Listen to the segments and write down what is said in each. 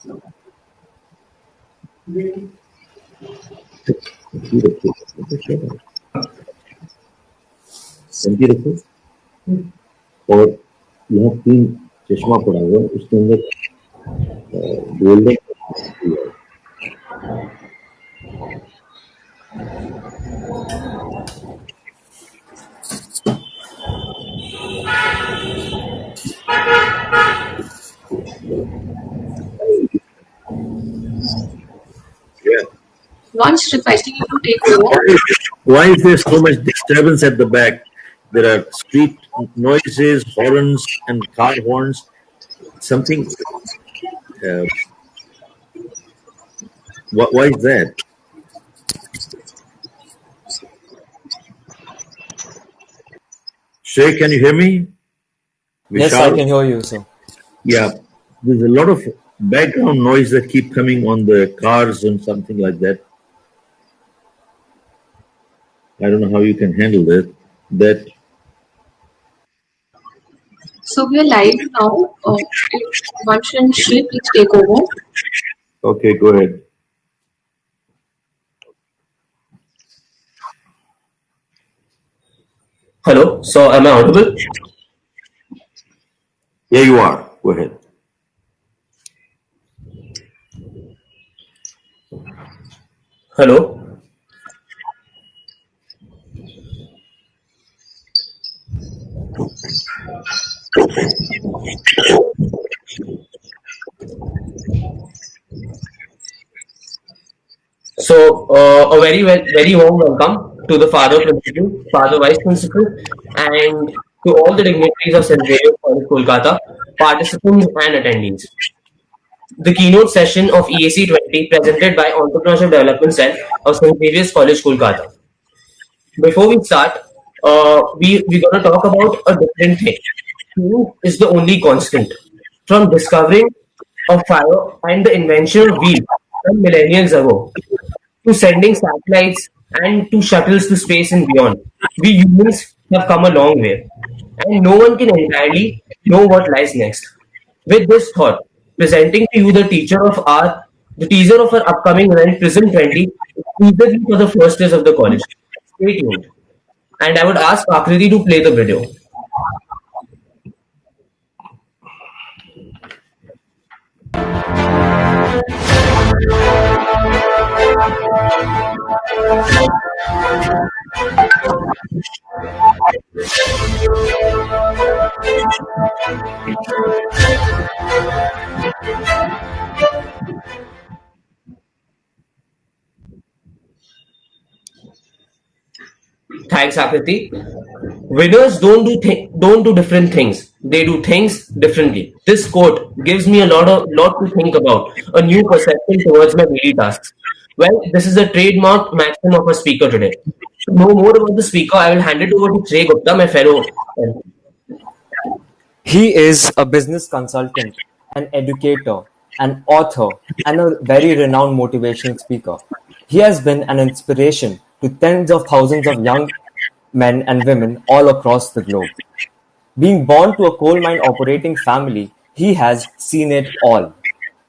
और यहाँ 3 चश्मा पड़ा हुआ है, उसके अंदर golden Once requesting you to take over. Why is there so much disturbance at the back? There are street noises, horns, and car horns. Something. Why is that? Shay, can you hear me? Yes, I can hear you, sir. Yeah, there's a lot of background noise that keep coming on the cars and something like that. I don't know how you can handle that. So we are live now. Vansh and Shiv, please take over. Okay, go ahead. Hello, so am I audible? Yeah, you are. Go ahead. Hello. So, a very warm welcome to the Father Principal, Father Vice Principal, and to all the dignitaries of St. Xavier College, Kolkata, participants and attendees. The keynote session of EAC'20 presented by Entrepreneurship Development Cell of St. Xavier's College, Kolkata. Before we start, we're going to talk about a different thing. Change is the only constant. From discovering of fire and the invention of wheels some millennials ago, to sending satellites and to shuttles to space and beyond, we humans have come a long way, and no one can entirely know what lies next. With this thought, presenting to you the teaser of our upcoming event Prism 20, exclusively for the first years of the college. Stay tuned. And I would ask Akriti to play the video. Thanks, Akriti. Winners don't do different things. They do things differently. This quote gives me a lot to think about. A new perception towards my daily tasks. Well, this is a trademark maxim of a speaker today. To know more about the speaker, I will hand it over to Trey Gupta, my fellow. He is a business consultant, an educator, an author, and a very renowned motivational speaker. He has been an inspiration to tens of thousands of young men and women all across the globe. Being born to a coal mine operating family, he has seen it all.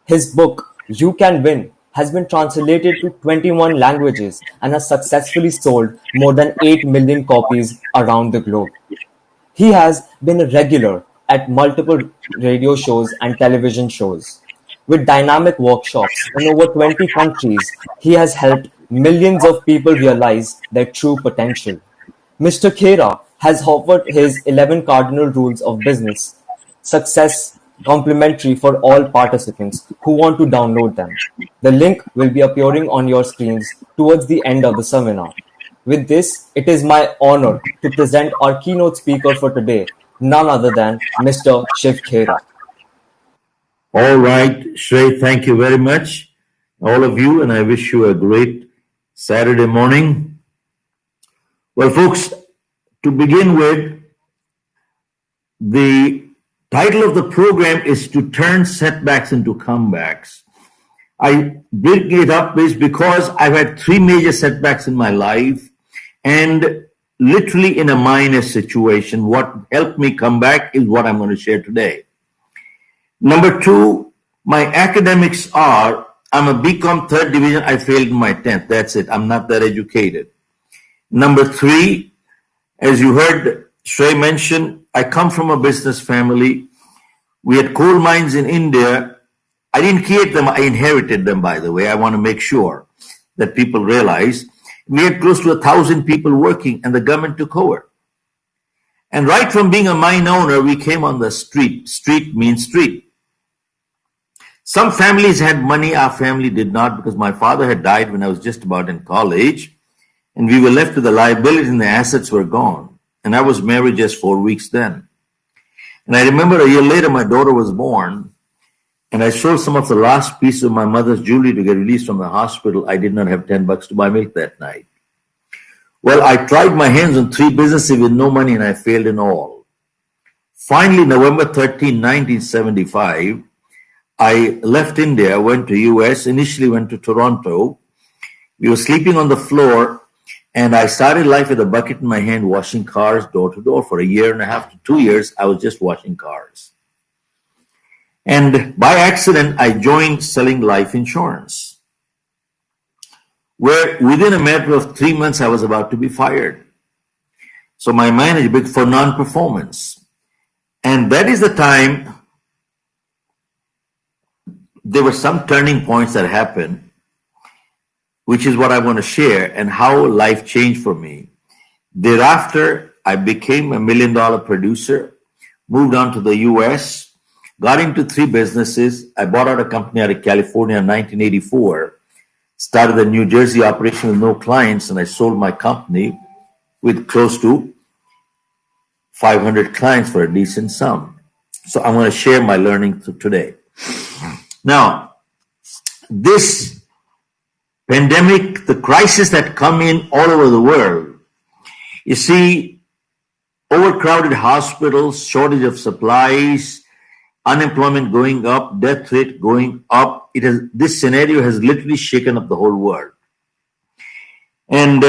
His book, You Can Win, has been translated to 21 languages and has successfully sold more than 8 million copies around the globe. He has been a regular at multiple radio shows and television shows. With dynamic workshops in over 20 countries, he has helped millions of people realize their true potential. Mr. Khera has offered his 11 cardinal rules of business success complimentary for all participants who want to download them. The link will be appearing on your screens towards the end of the seminar. With this, it is my honor to present our keynote speaker for today, none other than Mr. Shiv Khera. All right, Shrey, thank you very much, all of you, and I wish you a great Saturday morning. Well, folks, to begin with, the title of the program is to turn setbacks into comebacks. I bring it up is because I've had 3 major setbacks in my life, and literally in a minor situation. What helped me come back is what I'm going to share today. Number 2, My academics are, I'm a BCom third division, I failed in my 10th. That's it. I'm not that educated. Number 3, as you heard Shrey mention, I come from a business family. We had coal mines in India. I didn't create them, I inherited them, by the way. I want to make sure that people realize. We had close to 1,000 people working and the government took over. And right from being a mine owner, we came on the street. Street means street. Some families had money, our family did not, because my father had died when I was just about in college, and we were left with the liabilities and the assets were gone. And I was married just 4 weeks then. And I remember a year later, my daughter was born, and I sold some of the last piece of my mother's jewelry to get released from the hospital. I did not have $10 to buy milk that night. Well, I tried my hands on 3 businesses with no money, and I failed in all. Finally, November 13, 1975, I left India, went to US, initially went to Toronto. We were sleeping on the floor, and I started life with a bucket in my hand, washing cars door to door. For a year and a half to 2 years, I was just washing cars. And by accident, I joined selling life insurance, where within a matter of 3 months, I was about to be fired. So my manager, for non-performance. And that is the time there were some turning points that happened, which is what I want to share and how life changed for me. Thereafter, I became a $1 million producer, moved on to the US, got into 3 businesses. I bought out a company out of California in 1984, started a New Jersey operation with no clients, and I sold my company with close to 500 clients for a decent sum. So I'm going to share my learning today. Now, this pandemic, the crisis that come in all over the world, you see, overcrowded hospitals, shortage of supplies, unemployment going up, death rate going up. This scenario has literally shaken up the whole world. And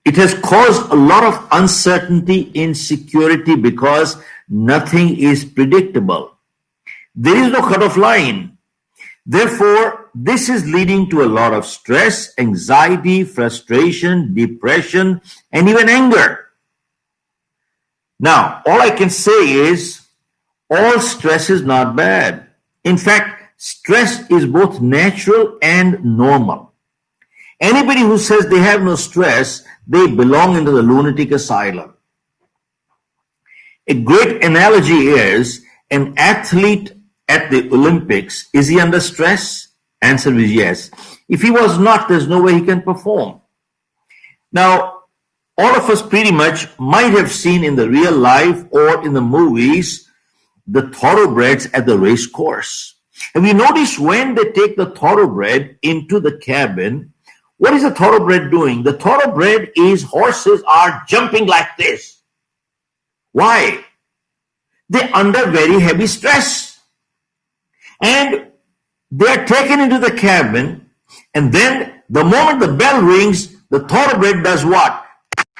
it has caused a lot of uncertainty, insecurity, because nothing is predictable. There is no cutoff line. Therefore, this is leading to a lot of stress, anxiety, frustration, depression, and even anger. Now, all I can say is, all stress is not bad. In fact, stress is both natural and normal. Anybody who says they have no stress, they belong into the lunatic asylum. A great analogy is, an athlete at the Olympics, is he under stress? Answer is yes. If he was not, there's no way he can perform. Now, all of us pretty much might have seen in the real life or in the movies the thoroughbreds at the race course. Have you noticed when they take the thoroughbred into the cabin, what is the thoroughbred doing? The thoroughbred is horses are jumping like this. Why? They're under very heavy stress. And they're taken into the cabin, and then the moment the bell rings, the thoroughbred does what?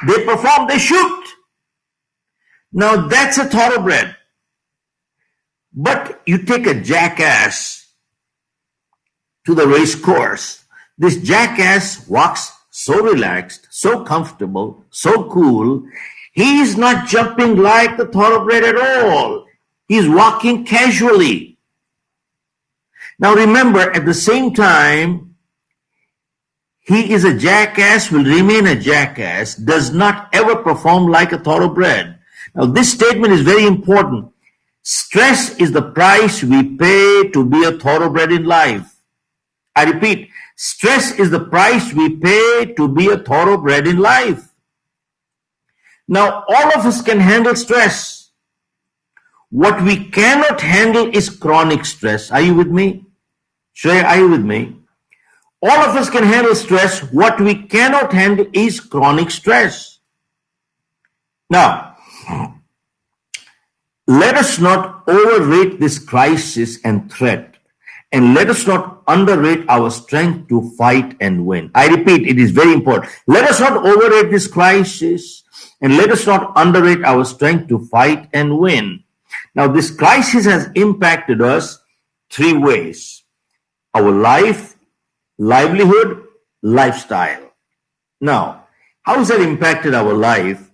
They perform, they shoot. Now that's a thoroughbred. But you take a jackass to the race course. This jackass walks so relaxed, so comfortable, so cool. He is not jumping like the thoroughbred at all. He's walking casually. Now remember, at the same time, he is a jackass, will remain a jackass, does not ever perform like a thoroughbred. Now this statement is very important. Stress is the price we pay to be a thoroughbred in life. I repeat, stress is the price we pay to be a thoroughbred in life. Now all of us can handle stress. What we cannot handle is chronic stress. Are you with me? Shrey, are you with me? All of us can handle stress. What we cannot handle is chronic stress. Now, let us not overrate this crisis and threat, and let us not underrate our strength to fight and win. I repeat, it is very important. Let us not overrate this crisis, and let us not underrate our strength to fight and win. Now, this crisis has impacted us three ways: our life, livelihood, lifestyle. Now, how has that impacted our life?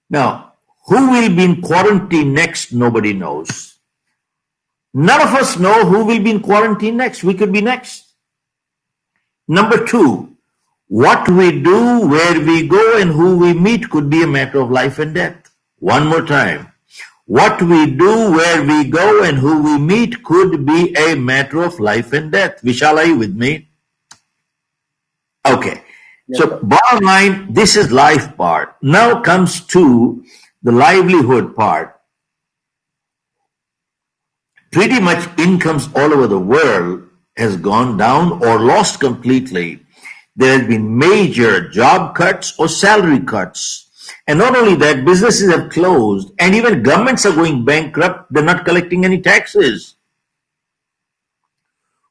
Now, who will be in quarantine next? Nobody knows. None of us know who will be in quarantine next. We could be next. Number two, what we do, where we go, and who we meet could be a matter of life and death. One more time. What we do, where we go, and who we meet could be a matter of life and death. Vishal, are you with me? Okay. So bottom line, this is life part. Now comes to the livelihood part. Pretty much incomes all over the world has gone down or lost completely. There has been major job cuts or salary cuts. And not only that, businesses have closed and even governments are going bankrupt. They're not collecting any taxes.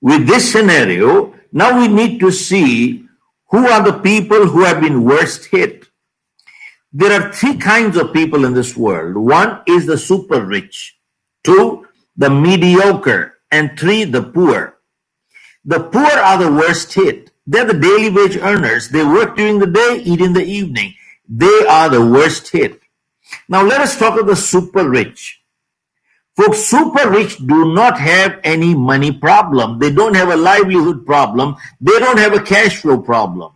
With this scenario, now we need to see who are the people who have been worst hit. There are three kinds of people in this world. One is the super rich. Two, the mediocre. And three, the poor. The poor are the worst hit. They're the daily wage earners. They work during the day, eat in the evening. They are the worst hit. Now let us talk about the super rich. Folks, super rich do not have any money problem. They don't have a livelihood problem. They don't have a cash flow problem.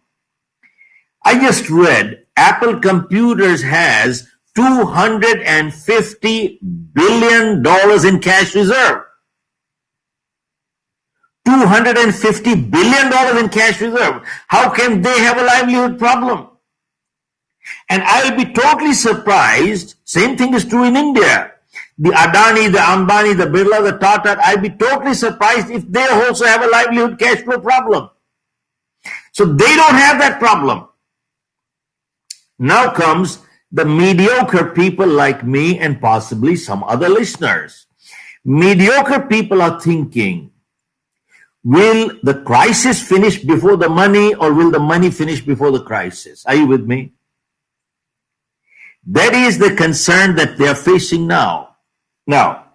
I just read Apple Computers has $250 billion in cash reserve. $250 billion in cash reserve. How can they have a livelihood problem? And I will be totally surprised. Same thing is true in India. The Adani, the Ambani, the Birla, the Tata, I'll be totally surprised if they also have a livelihood cash flow problem. So they don't have that problem. Now comes the mediocre people like me and possibly some other listeners. Mediocre people are thinking, will the crisis finish before the money or will the money finish before the crisis? Are you with me? That is the concern that they are facing now. Now,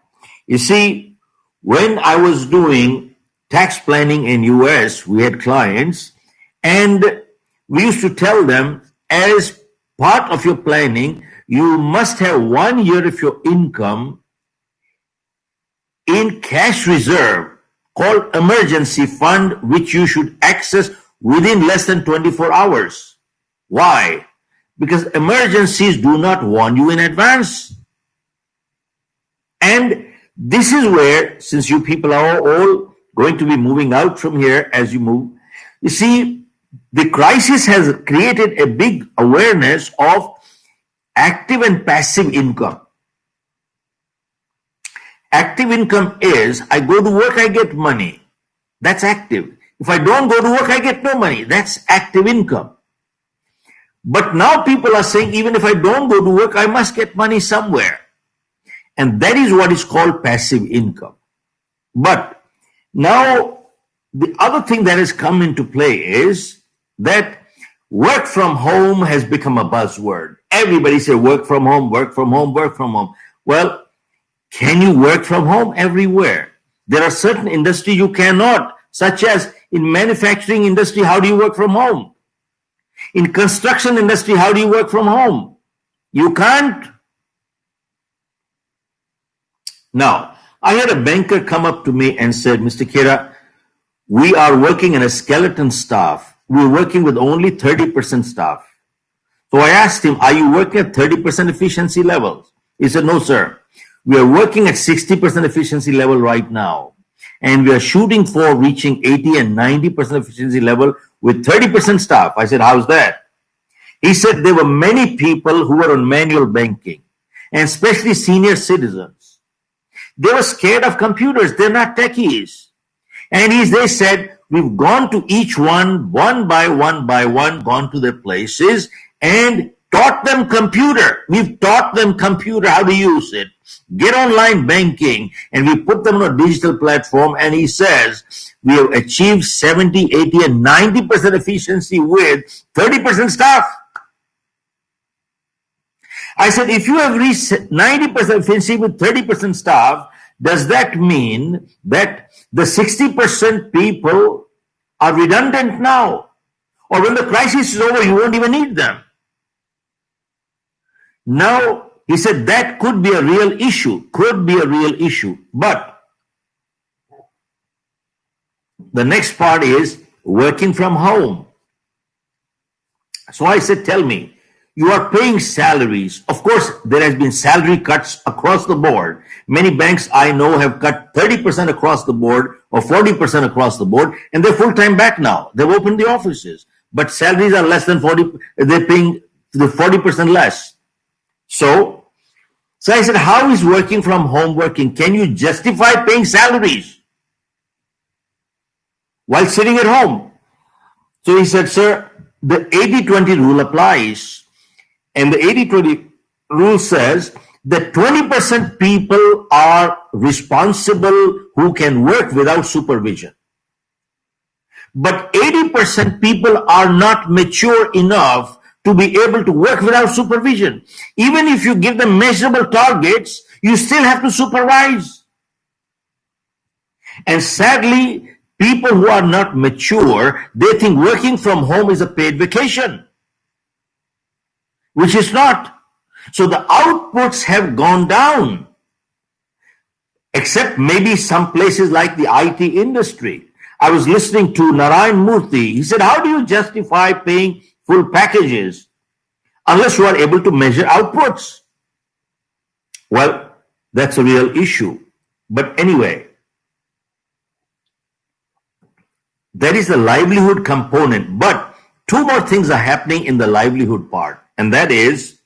you see, when I was doing tax planning in US, we had clients and we used to tell them, as part of your planning, you must have 1 year of your income in cash reserve called emergency fund, which you should access within less than 24 hours. Why? Because emergencies do not warn you in advance. And this is where, since you people are all going to be moving out from here as you move, you see, the crisis has created a big awareness of active and passive income. Active income is, I go to work, I get money. That's active. If I don't go to work, I get no money. That's active income. But now people are saying, even if I don't go to work, I must get money somewhere. And that is what is called passive income. But now the other thing that has come into play is that work from home has become a buzzword. Everybody say work from home, work from home, work from home. Well, can you work from home everywhere? There are certain industries you cannot, such as in manufacturing industry, how do you work from home? In construction industry, how do you work from home? You can't. Now, I had a banker come up to me and said, Mr. Khera, we are working in a skeleton staff. We're working with only 30% staff. So I asked him, are you working at 30% efficiency levels? He said, no, sir. We are working at 60% efficiency level right now. And we are shooting for reaching 80 and 90% efficiency level with 30% staff. I said, how's that? He said there were many people who were on manual banking, and especially senior citizens. They were scared of computers. They're not techies. And they said, we've gone to each one by one, gone to their places and taught them computer. We've taught them computer, how to use it. Get online banking, and we put them on a digital platform. And he says, we have achieved 70, 80, and 90% efficiency with 30% staff. I said, if you have reached 90% efficiency with 30% staff, does that mean that the 60% people are redundant now? Or when the crisis is over, you won't even need them? Now, he said that could be a real issue, But the next part is working from home. So I said, tell me, you are paying salaries. Of course, there has been salary cuts across the board. Many banks I know have cut 30% across the board or 40% across the board, and they're full-time back now. They've opened the offices, but salaries are less than 40. They're paying the 40% less. So I said, how is working from home working? Can you justify paying salaries while sitting at home? So he said, sir, the 80-20 rule applies. And the 80-20 rule says that 20% people are responsible who can work without supervision. But 80% people are not mature enough to be able to work without supervision. Even if you give them measurable targets, you still have to supervise. And sadly, people who are not mature, they think working from home is a paid vacation, which is not. So the outputs have gone down, except maybe some places like the IT industry. I was listening to Narayan Murthy. He said, how do you justify paying full packages unless you are able to measure outputs? Well, that's a real issue. But anyway, there is the livelihood component. But two more things are happening in the livelihood part. And that is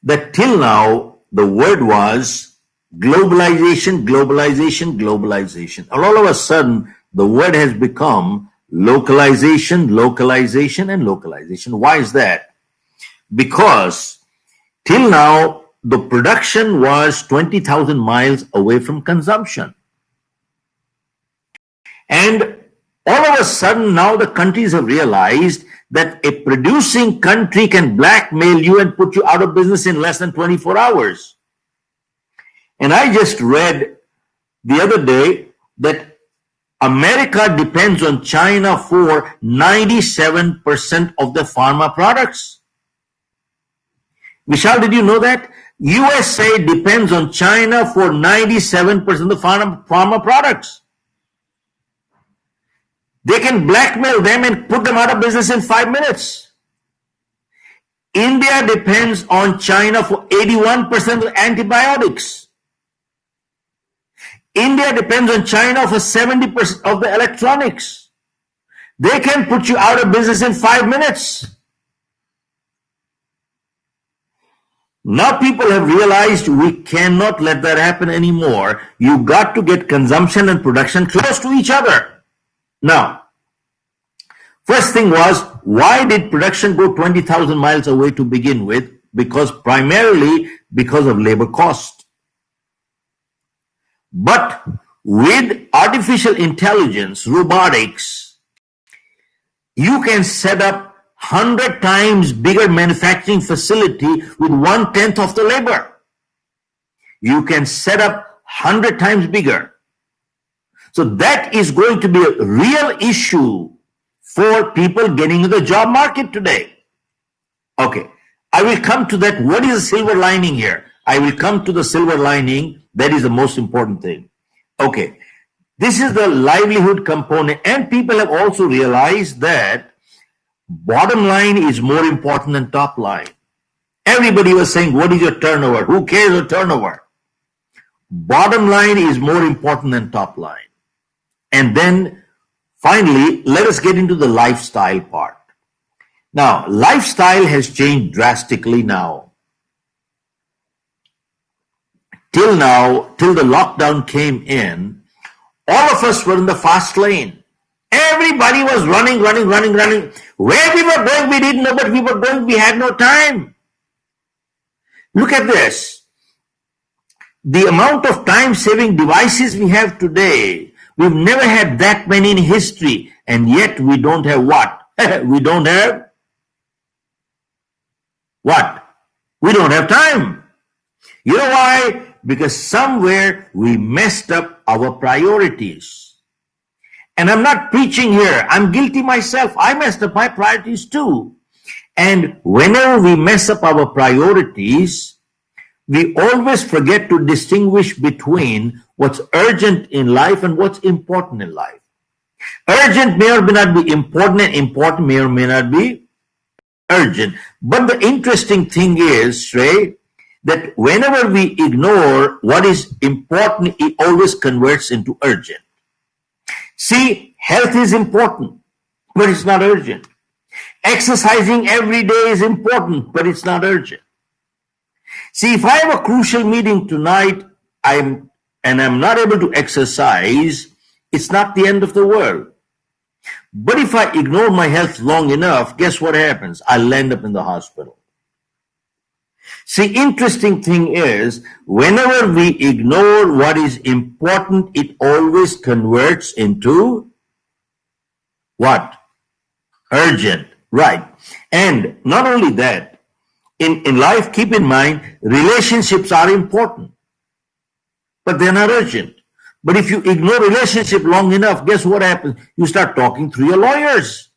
that till now, the word was globalization, globalization, globalization. And all of a sudden, the word has become localization, localization, and localization. Why is that? Because till now, the production was 20,000 miles away from consumption. And all of a sudden, now the countries have realized that a producing country can blackmail you and put you out of business in less than 24 hours. And I just read the other day that America depends on China for 97% of the pharma products. Vishal, did you know that? USA depends on China for 97% of the pharma products. They can blackmail them and put them out of business in 5 minutes. India depends on China for 81% of antibiotics. India depends on China for 70% of the electronics. They can put you out of business in 5 minutes. Now people have realized we cannot let that happen anymore. You got to get consumption and production close to each other. Now, first thing was, why did production go 20,000 miles away to begin with? Primarily because of labor cost. But with artificial intelligence, robotics, you can set up 100 times bigger manufacturing facility with 1/10 of the labor. You can set up 100 times bigger. So that is going to be a real issue for people getting into the job market today. Okay, I will come to that. What is the silver lining here? I will come to the silver lining. That is the most important thing. Okay, this is the livelihood component, and people have also realized that bottom line is more important than top line. Everybody was saying, what is your turnover? Who cares your turnover? Bottom line is more important than top line. And then finally, let us get into the lifestyle part. Now, lifestyle has changed drastically now. Till the lockdown came in, all of us were in the fast lane. Everybody was running. Where we were going, we didn't know, but we were going, we had no time. Look at this. The amount of time-saving devices we have today, we've never had that many in history, and yet we don't have what? We don't have What? We don't have time. You know why? Because somewhere we messed up our priorities. And I'm not preaching here. I'm guilty myself. I messed up my priorities too. And whenever we mess up our priorities, we always forget to distinguish between what's urgent in life and what's important in life. Urgent may or may not be important, and important may or may not be urgent. But the interesting thing is, Shrey, that whenever we ignore what is important, it always converts into urgent. See, health is important, but it's not urgent. Exercising every day is important, but it's not urgent. See, if I have a crucial meeting tonight, I'm not able to exercise, it's not the end of the world. But if I ignore my health long enough, guess what happens? I'll end up in the hospital. See, interesting thing is, whenever we ignore what is important, it always converts into what? Urgent. Right. And not only that, in life, keep in mind, relationships are important, but they're not urgent. But if you ignore relationship long enough, guess what happens? You start talking through your lawyers.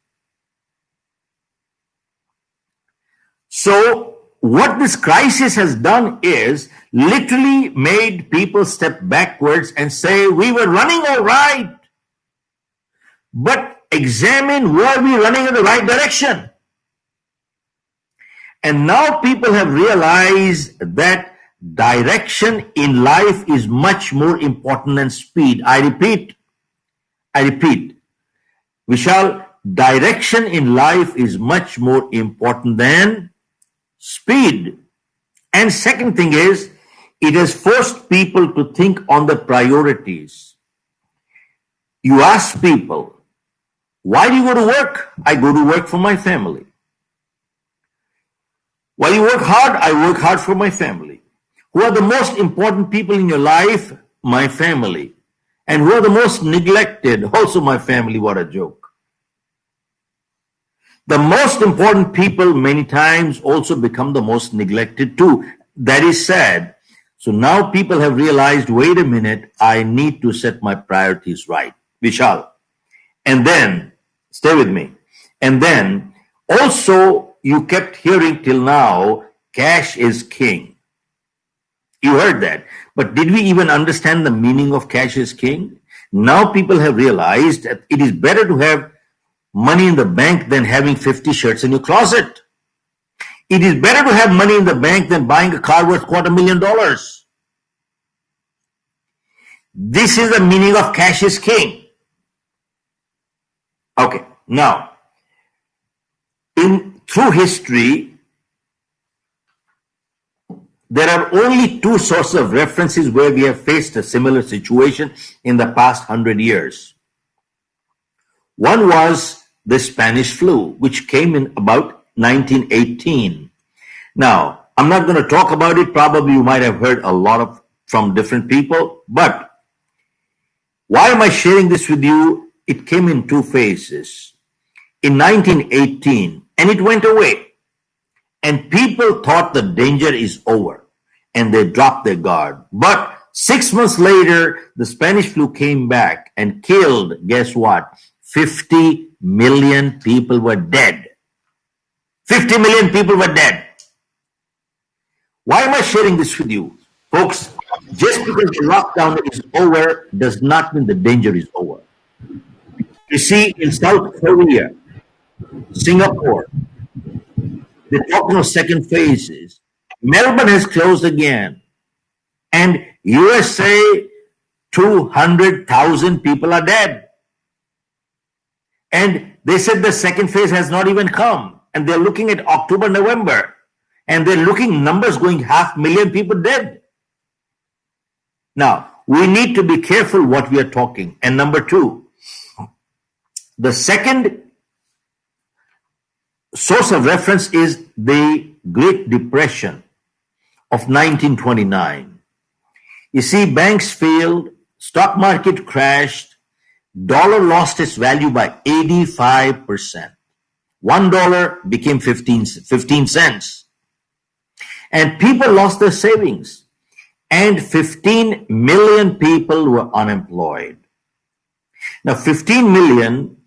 So what this crisis has done is literally made people step backwards and say, we were running all right. But examine, were we running in the right direction? And now people have realized that direction in life is much more important than speed. I repeat, Vishal, direction in life is much more important than speed. And second thing is, it has forced people to think on the priorities. You ask people, why do you go to work? I go to work for my family. Why do you work hard? I work hard for my family. Who are the most important people in your life? My family. And who are the most neglected? Also my family. What a joke. The most important people many times also become the most neglected too. That is sad. So now people have realized, wait a minute, I need to set my priorities right. Vishal. And then, stay with me. And then also you kept hearing till now, cash is king. You heard that. But did we even understand the meaning of cash is king? Now people have realized that it is better to have money in the bank than having 50 shirts in your closet. It is better to have money in the bank than buying a car worth $250,000. This is the meaning of cash is king. Okay, now, through history, there are only two sources of references where we have faced a similar situation in the past 100 years. One was the Spanish flu, which came in about 1918. Now, I'm not going to talk about it. Probably you might have heard a lot from different people. But why am I sharing this with you? It came in two phases. In 1918, and it went away. And people thought the danger is over. And they dropped their guard. But 6 months later, the Spanish flu came back and killed, guess what? 50 million people were dead. 50 million people were dead. Why am I sharing this with you? Folks, just because the lockdown is over does not mean the danger is over. You see, in South Korea, Singapore, they're talking of second phases. Melbourne has closed again. And USA, 200,000 people are dead. And they said the second phase has not even come. And they're looking at October, November. And they're looking numbers going 500,000 people dead. Now, we need to be careful what we are talking. And number two, the second source of reference is the Great Depression of 1929. You see, banks failed, stock market crashed, dollar lost its value by 85%. $1 became 15 cents. And people lost their savings. And 15 million people were unemployed. Now, 15 million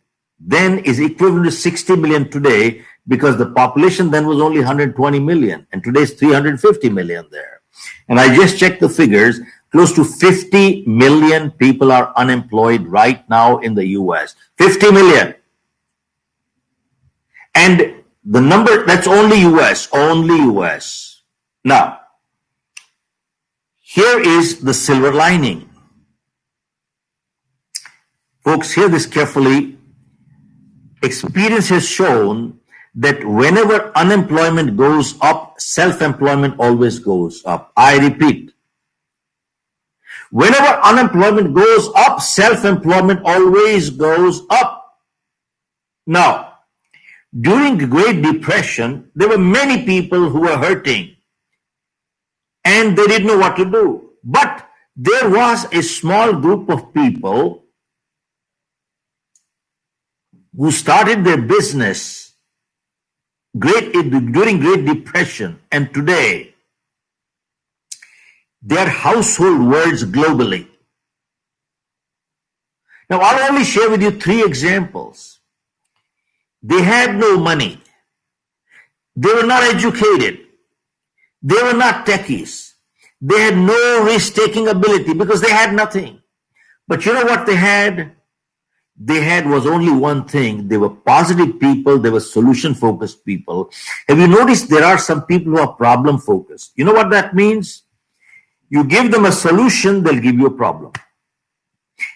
then is equivalent to 60 million today, because the population then was only 120 million, and today is 350 million there. And I just checked the figures. Close to 50 million people are unemployed right now in the US. 50 million. And the number, that's only US, only US. Now, here is the silver lining. Folks, hear this carefully. Experience has shown that whenever unemployment goes up, self-employment always goes up. I repeat, whenever unemployment goes up, self-employment always goes up. Now, during the Great Depression, there were many people who were hurting and they didn't know what to do. But there was a small group of people who started their business during Great Depression, and today they are household words globally. Now, I'll only share with you 3 examples. They had no money. They were not educated. They were not techies. They had no risk-taking ability because they had nothing. But you know what they had? They had was only one thing. They were positive people. They were solution-focused people. Have you noticed there are some people who are problem-focused? You know what that means? You give them a solution, they'll give you a problem.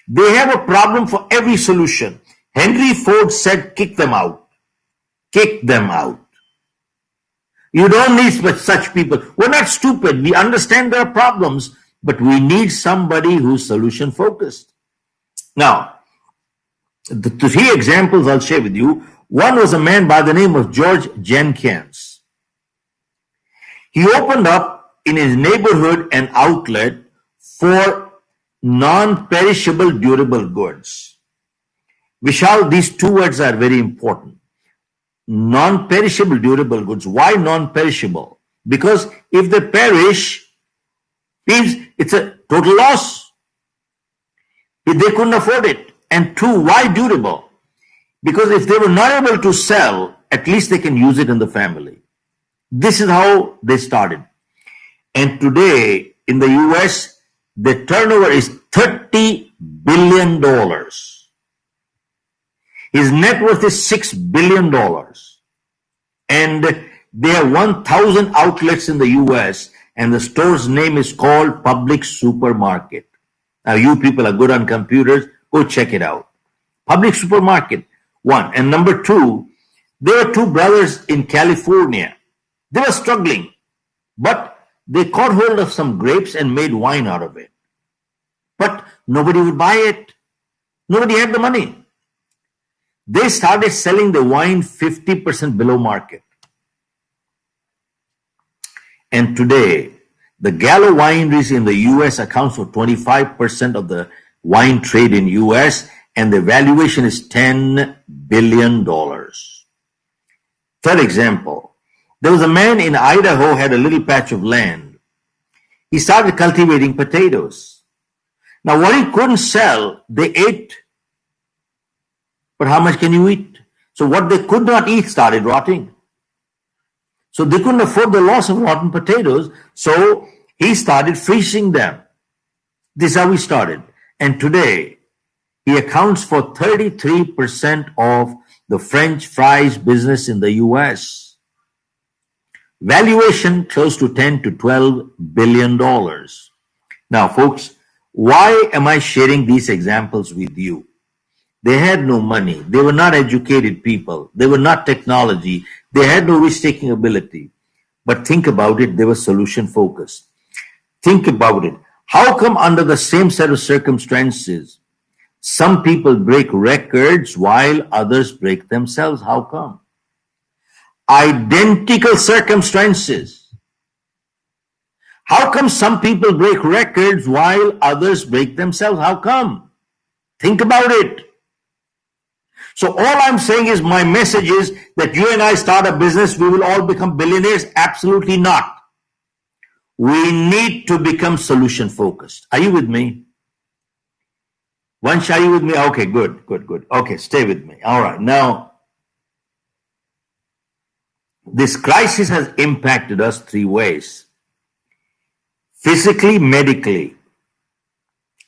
They have a problem for every solution. Henry Ford said, kick them out. Kick them out. You don't need such people. We're not stupid. We understand there are problems, but we need somebody who's solution-focused. Now, the 3 examples I'll share with you. One was a man by the name of George Jenkins. He opened up in his neighborhood an outlet for non-perishable durable goods. Vishal, these 2 words are very important. Non-perishable durable goods. Why non-perishable? Because if they perish, means it's a total loss. If they couldn't afford it. And 2, why durable? Because if they were not able to sell, at least they can use it in the family. This is how they started. And today in the US, the turnover is $30 billion. His net worth is $6 billion. And they have 1,000 outlets in the US, and the store's name is called Public Supermarket. Now, you people are good on computers. Go check it out. Public Supermarket, 1. And number 2, there were 2 brothers in California. They were struggling, but they caught hold of some grapes and made wine out of it. But nobody would buy it. Nobody had the money. They started selling the wine 50% below market. And today, the Gallo wineries in the US accounts for 25% of the wine trade in US, and the valuation is $10 billion. 3rd example, there was a man in Idaho had a little patch of land. He started cultivating potatoes. Now, what he couldn't sell, they ate. But how much can you eat? So what they could not eat started rotting. So they couldn't afford the loss of rotten potatoes, so he started freezing them. This is how he started. And today, he accounts for 33% of the French fries business in the US. Valuation close to $10 to $12 billion. Now, folks, why am I sharing these examples with you? They had no money. They were not educated people. They were not technology. They had no risk-taking ability. But think about it, they were solution-focused. Think about it. How come under the same set of circumstances, some people break records while others break themselves? How come? Identical circumstances. How come some people break records while others break themselves? How come? Think about it. So all I'm saying is, my message is that you and I start a business, we will all become billionaires. Absolutely not. we need to become solution focused. Are you with me? Vansh, are you with me? Okay, good. Okay, stay with me. All right. Now, this crisis has impacted us three ways. Physically, medically.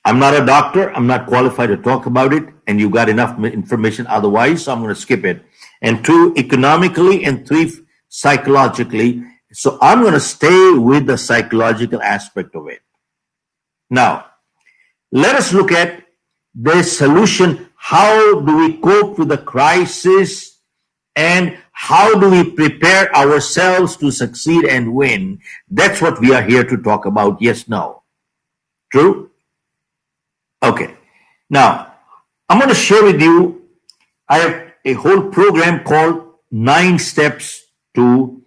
I'm not a doctor. I'm not qualified to talk about it. And you got enough information otherwise, so I'm going to skip it. And two, economically. And three, psychologically. So I'm going to stay with the psychological aspect of it. Now, let us look at the solution. How do we cope with the crisis, and how do we prepare ourselves to succeed and win? That's what we are here to talk about. Yes, no. True? Okay. Now, I'm going to share with you, I have a whole program called 9 Steps to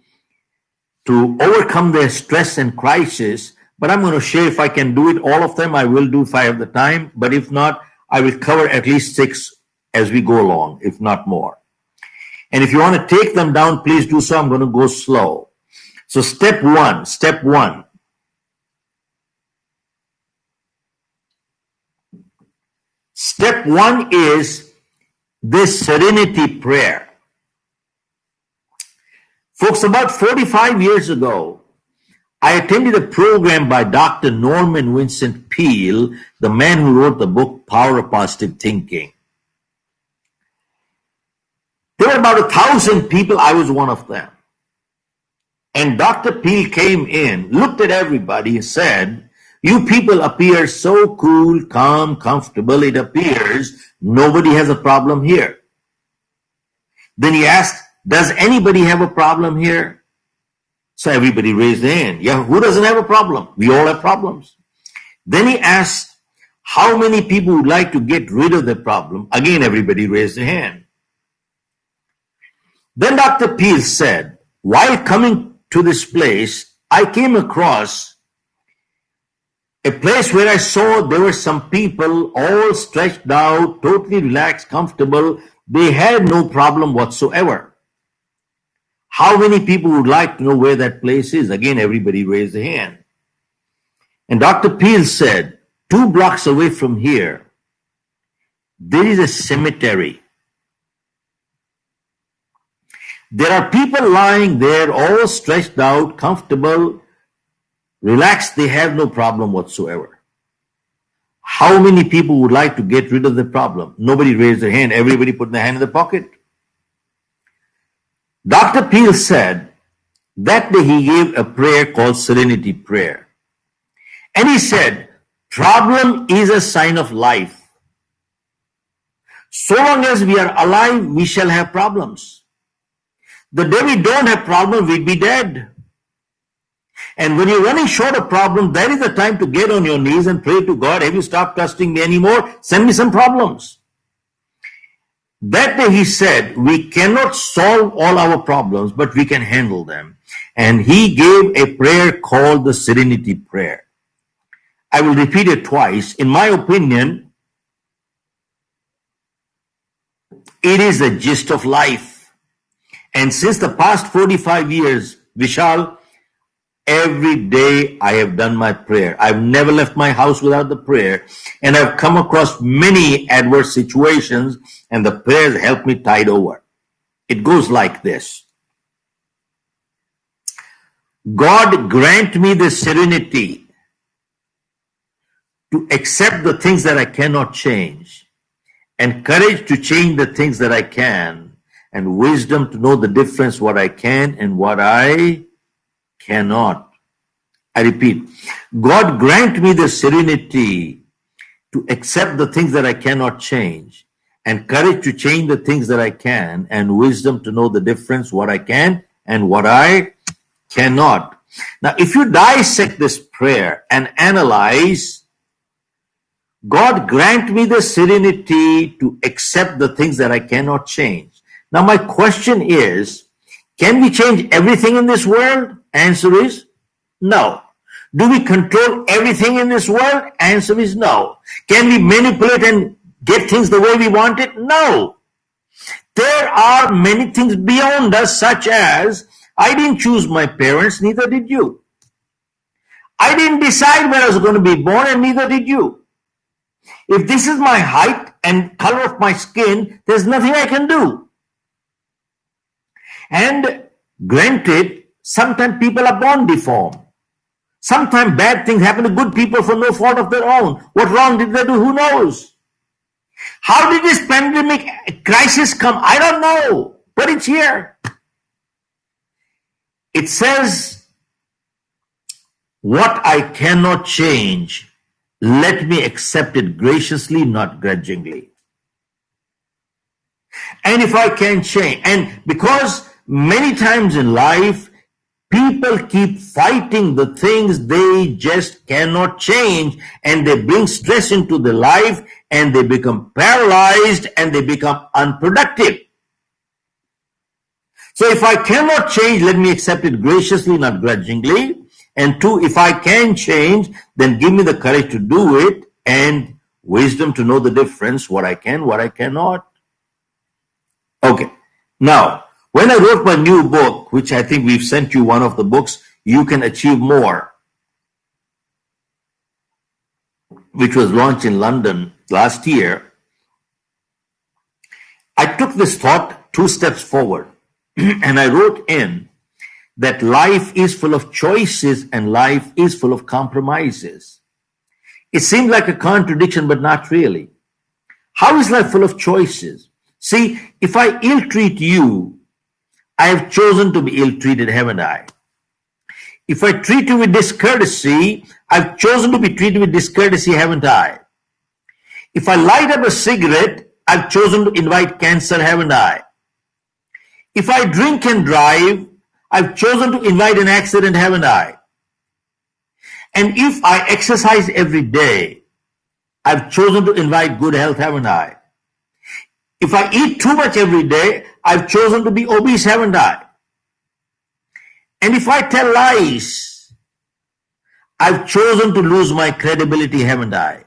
overcome the stress and crisis. But I'm going to share, if I can do it, all of them, I will do if I have the time. But if not, I will cover at least 6 as we go along, if not more. And if you want to take them down, please do so. I'm going to go slow. So step one. Step one is this serenity prayer. Folks, about 45 years ago, I attended a program by Dr. Norman Vincent Peale, the man who wrote the book Power of Positive Thinking. There were about 1,000 people. I was one of them. And Dr. Peale came in, looked at everybody, and said, "You people appear so cool, calm, comfortable. It appears nobody has a problem here." Then he asked, "Does anybody have a problem here?" So everybody raised their hand. Yeah, who doesn't have a problem? We all have problems. Then he asked, "How many people would like to get rid of the problem?" Again, everybody raised their hand. Then Dr. Peale said, "While coming to this place, I came across a place where I saw there were some people all stretched out, totally relaxed, comfortable. They had no problem whatsoever. How many people would like to know where that place is?" Again, everybody raised their hand. And Dr. Peale said, 2 blocks away from here, there is a cemetery. There are people lying there, all stretched out, comfortable, relaxed. They have no problem whatsoever. How many people would like to get rid of the problem? Nobody raised their hand. Everybody put their hand in the pocket. Dr. Peale said that day he gave a prayer called Serenity Prayer. And he said, problem is a sign of life. So long as we are alive, we shall have problems. The day we don't have problems, we'd be dead. And when you're running short of problems, that is the time to get on your knees and pray to God, "Have you stopped trusting me anymore? Send me some problems." That day he said, we cannot solve all our problems, but we can handle them. And he gave a prayer called the Serenity Prayer. I will repeat it twice. In my opinion, it is the gist of life. And since the past 45 years, Vishal, every day I have done my prayer. I've never left my house without the prayer. And I've come across many adverse situations, and the prayers help me tide over. It goes like this. God, grant me the serenity to accept the things that I cannot change, and courage to change the things that I can, and wisdom to know the difference what I can and what I cannot. I repeat, God, grant me the serenity to accept the things that I cannot change, and courage to change the things that I can, and wisdom to know the difference what I can and what I cannot. Now, if you dissect this prayer and analyze, God, grant me the serenity to accept the things that I cannot change. Now, my question is, can we change everything in this world? Answer is no. Do we control everything in this world? Answer is no. Can we manipulate and get things the way we want it? No. There are many things beyond us, such as, I didn't choose my parents, neither did you. I didn't decide where I was going to be born, and neither did you. If this is my height and color of my skin, there's nothing I can do. And granted, sometimes people are born deformed. Sometimes bad things happen to good people for no fault of their own. What wrong did they do? Who knows? How did this pandemic crisis come? I don't know, but it's here. It says, what I cannot change, let me accept it graciously, not grudgingly. And if I can change, and because many times in life, people keep fighting the things they just cannot change, and they bring stress into their life, and they become paralyzed, and they become unproductive. So if I cannot change, let me accept it graciously, not grudgingly. And two, if I can change, then give me the courage to do it, and wisdom to know the difference, what I can, what I cannot. Okay. Now, when I wrote my new book, which I think we've sent you one of the books, You Can Achieve More, which was launched in London last year, I took this thought 2 steps forward. And I wrote in that life is full of choices and life is full of compromises. It seems like a contradiction, but not really. How is life full of choices? See, if I ill-treat you, I have chosen to be ill-treated, haven't I? If I treat you with discourtesy, I've chosen to be treated with discourtesy, haven't I? If I light up a cigarette, I've chosen to invite cancer, haven't I? If I drink and drive, I've chosen to invite an accident, haven't I? And if I exercise every day, I've chosen to invite good health, haven't I? If I eat too much every day, I've chosen to be obese, haven't I? And if I tell lies, I've chosen to lose my credibility, haven't I?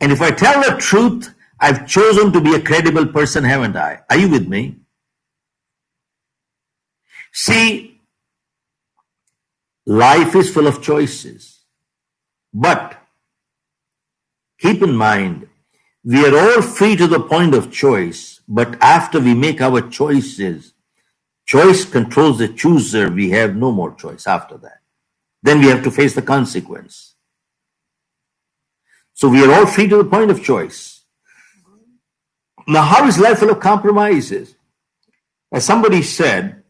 And if I tell the truth, I've chosen to be a credible person, haven't I? Are you with me? See, life is full of choices. But keep in mind, we are all free to the point of choice, but after we make our choices, choice controls the chooser, we have no more choice after that. Then we have to face the consequence. So we are all free to the point of choice. Now, how is life full of compromises? As somebody said,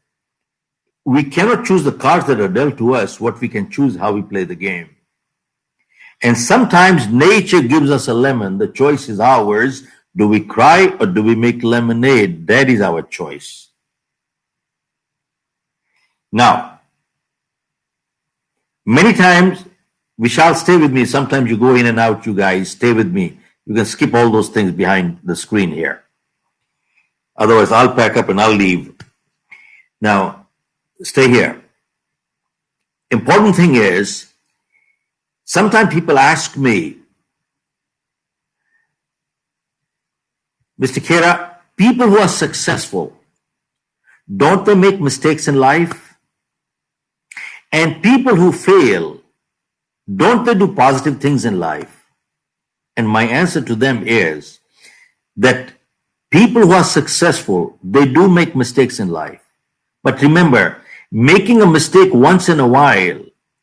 we cannot choose the cards that are dealt to us. What we can choose how we play the game. And sometimes nature gives us a lemon. The choice is ours. Do we cry or do we make lemonade? That is our choice. Now, many times, Vishal, stay with me. Sometimes you go in and out, you guys. Stay with me. You can skip all those things behind the screen here. Otherwise, I'll pack up and I'll leave. Now, stay here. Important thing is, sometimes people ask me, Mr. Khera, people who are successful, don't they make mistakes in life? And people who fail, don't they do positive things in life? And my answer to them is that people who are successful, they do make mistakes in life. But remember, making a mistake once in a while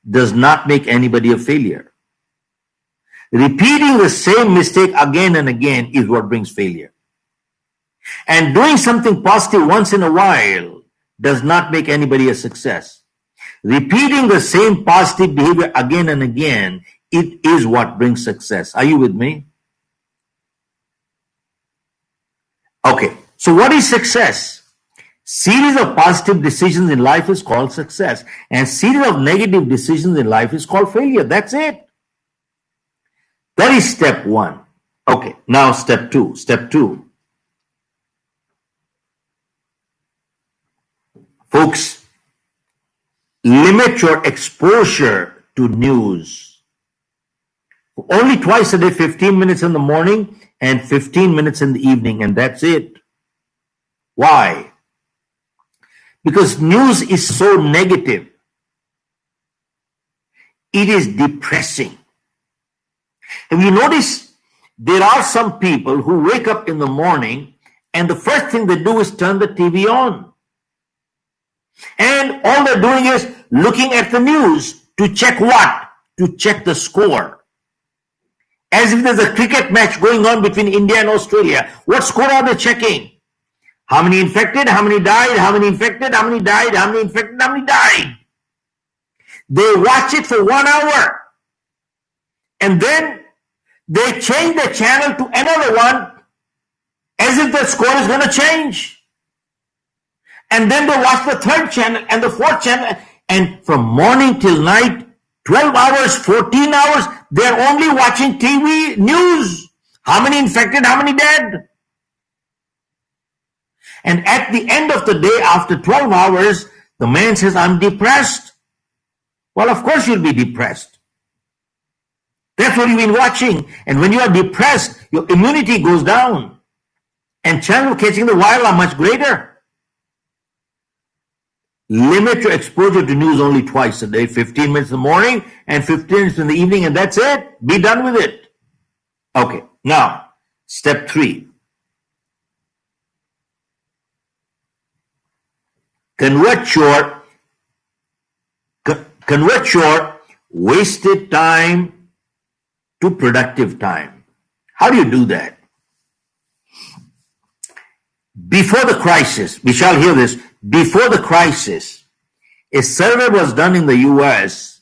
does not make anybody a failure. Repeating the same mistake again and again is what brings failure. And doing something positive once in a while does not make anybody a success. Repeating the same positive behavior again and again, it is what brings success. Are you with me? Okay, so what is success? Series of positive decisions in life is called success, and series of negative decisions in life is called failure. That's it. That is step 1. Okay, now step 2. Step 2. Folks, limit your exposure to news. Only twice a day, 15 minutes in the morning and 15 minutes in the evening, and that's it. Why? Because news is so negative. It is depressing. Have you noticed there are some people who wake up in the morning and the first thing they do is turn the TV on. And all they're doing is looking at the news to check what? To check the score. As if there's a cricket match going on between India and Australia. What score are they checking? How many infected? How many died? How many infected? How many died? How many infected? How many died? They watch it for 1 hour. And then they change the channel to another one as if the score is going to change. And then they watch the third channel and the fourth channel. And from morning till night, 12 hours, 14 hours, they're only watching TV news. How many infected? How many dead? And at the end of the day, after 12 hours, the man says, I'm depressed. Well, of course you'll be depressed. That's what you've been watching. And when you are depressed, your immunity goes down. And chances of catching the viral are much greater. Limit your exposure to news only twice a day, 15 minutes in the morning and 15 minutes in the evening, and that's it. Be done with it. Okay, now, step 3. Convert your wasted time to productive time. How do you do that? Before the crisis, we shall hear this, before the crisis, a survey was done in the US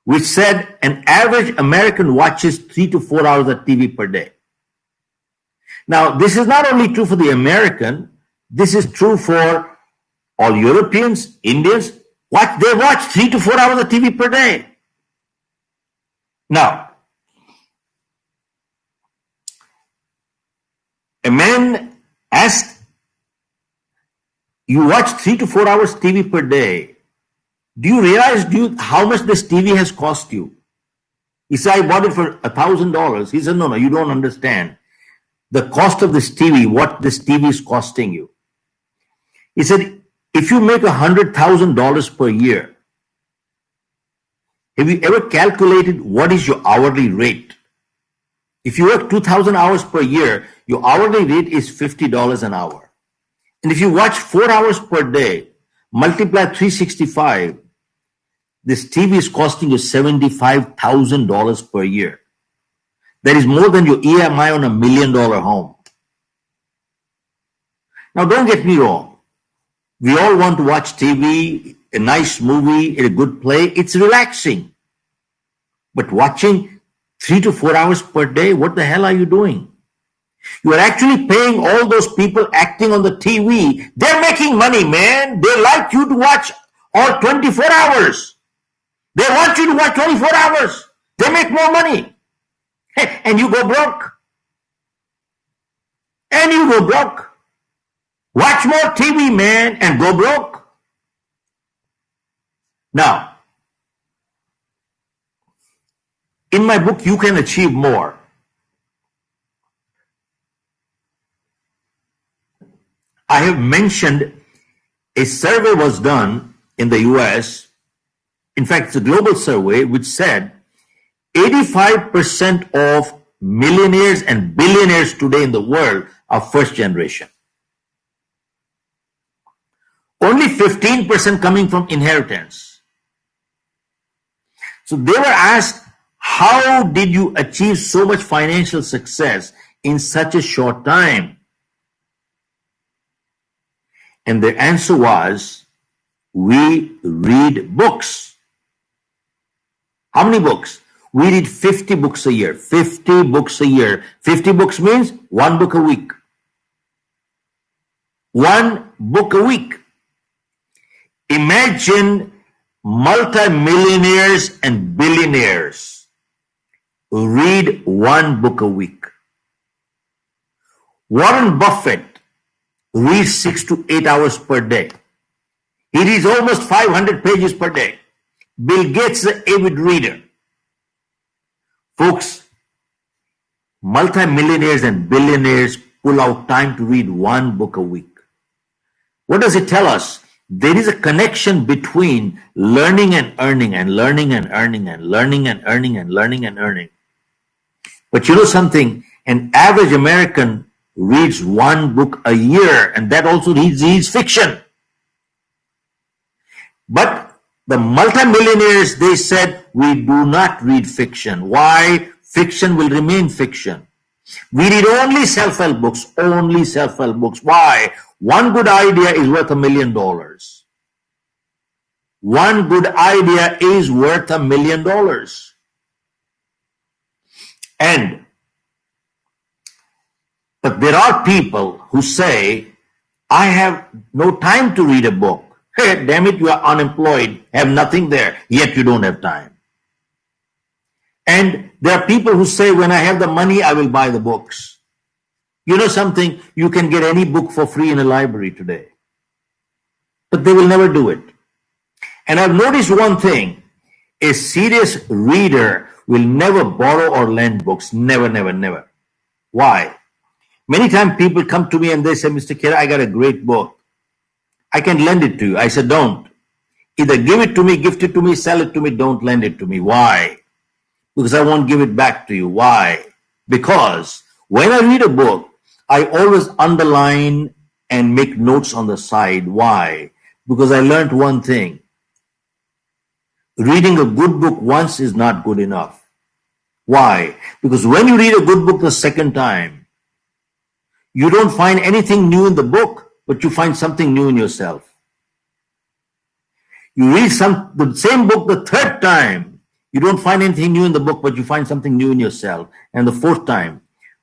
which said an average American watches 3 to 4 hours of TV per day. Now, this is not only true for the American, this is true for all Europeans, Indians. They watch 3 to 4 hours of TV per day. Now, a man asked, you watch 3 to 4 hours TV per day. Do you realize how much this TV has cost you? He said, I bought it for $1,000. He said, no, you don't understand. The cost of this TV, what this TV is costing you. He said, if you make $100,000 per year, have you ever calculated what is your hourly rate? If you work 2,000 hours per year, your hourly rate is $50 an hour. And if you watch 4 hours per day, multiply 365, this TV is costing you $75,000 per year. That is more than your EMI on $1 million home. Now, don't get me wrong. We all want to watch TV, a nice movie, a good play. It's relaxing. But watching 3 to 4 hours per day, what the hell are you doing? You are actually paying all those people acting on the TV. They're making money, man. They like you to watch all 24 hours. They want you to watch 24 hours. They make more money. And you go broke. And you go broke. Watch more TV, man, and go broke. Now, in my book, You Can Achieve More, I have mentioned a survey was done in the US. In fact, it's a global survey which said 85% of millionaires and billionaires today in the world are first generation. Only 15% coming from inheritance. So they were asked, how did you achieve so much financial success in such a short time? And the answer was, we read books. How many books? We read 50 books a year. 50 books a year. 50 books means 1 book a week. 1 book a week. Imagine multimillionaires and billionaires read 1 book a week. Warren Buffett reads 6 to 8 hours per day. He reads almost 500 pages per day. Bill Gates is an avid reader. Folks, multimillionaires and billionaires pull out time to read 1 book a week. What does it tell us? There is a connection between learning and earning and learning and earning and learning and earning and learning and earning. But you know something? An average American reads one book a year, and that also reads fiction. But the multimillionaires, they said, we do not read fiction. Why? Fiction will remain fiction. We read only self-help books, only self-help books. Why? One good idea is worth $1 million. One good idea is worth $1 million. But there are people who say, I have no time to read a book. Hey, damn it, you are unemployed, have nothing there, yet you don't have time. And there are people who say, when I have the money, I will buy the books. You know something? You can get any book for free in a library today. But they will never do it. And I've noticed one thing. A serious reader will never borrow or lend books. Never, never, never. Why? Many times people come to me and they say, Mr. Khera, I got a great book. I can lend it to you. I said, don't. Either give it to me, gift it to me, sell it to me, don't lend it to me. Why? Because I won't give it back to you. Why? Because when I read a book, I always underline and make notes on the side. Why? Because I learned one thing. Reading a good book once is not good enough. Why? Because when you read a good book the second time, you don't find anything new in the book, but you find something new in yourself. You read the same book the third time, you don't find anything new in the book, but you find something new in yourself. And the fourth time,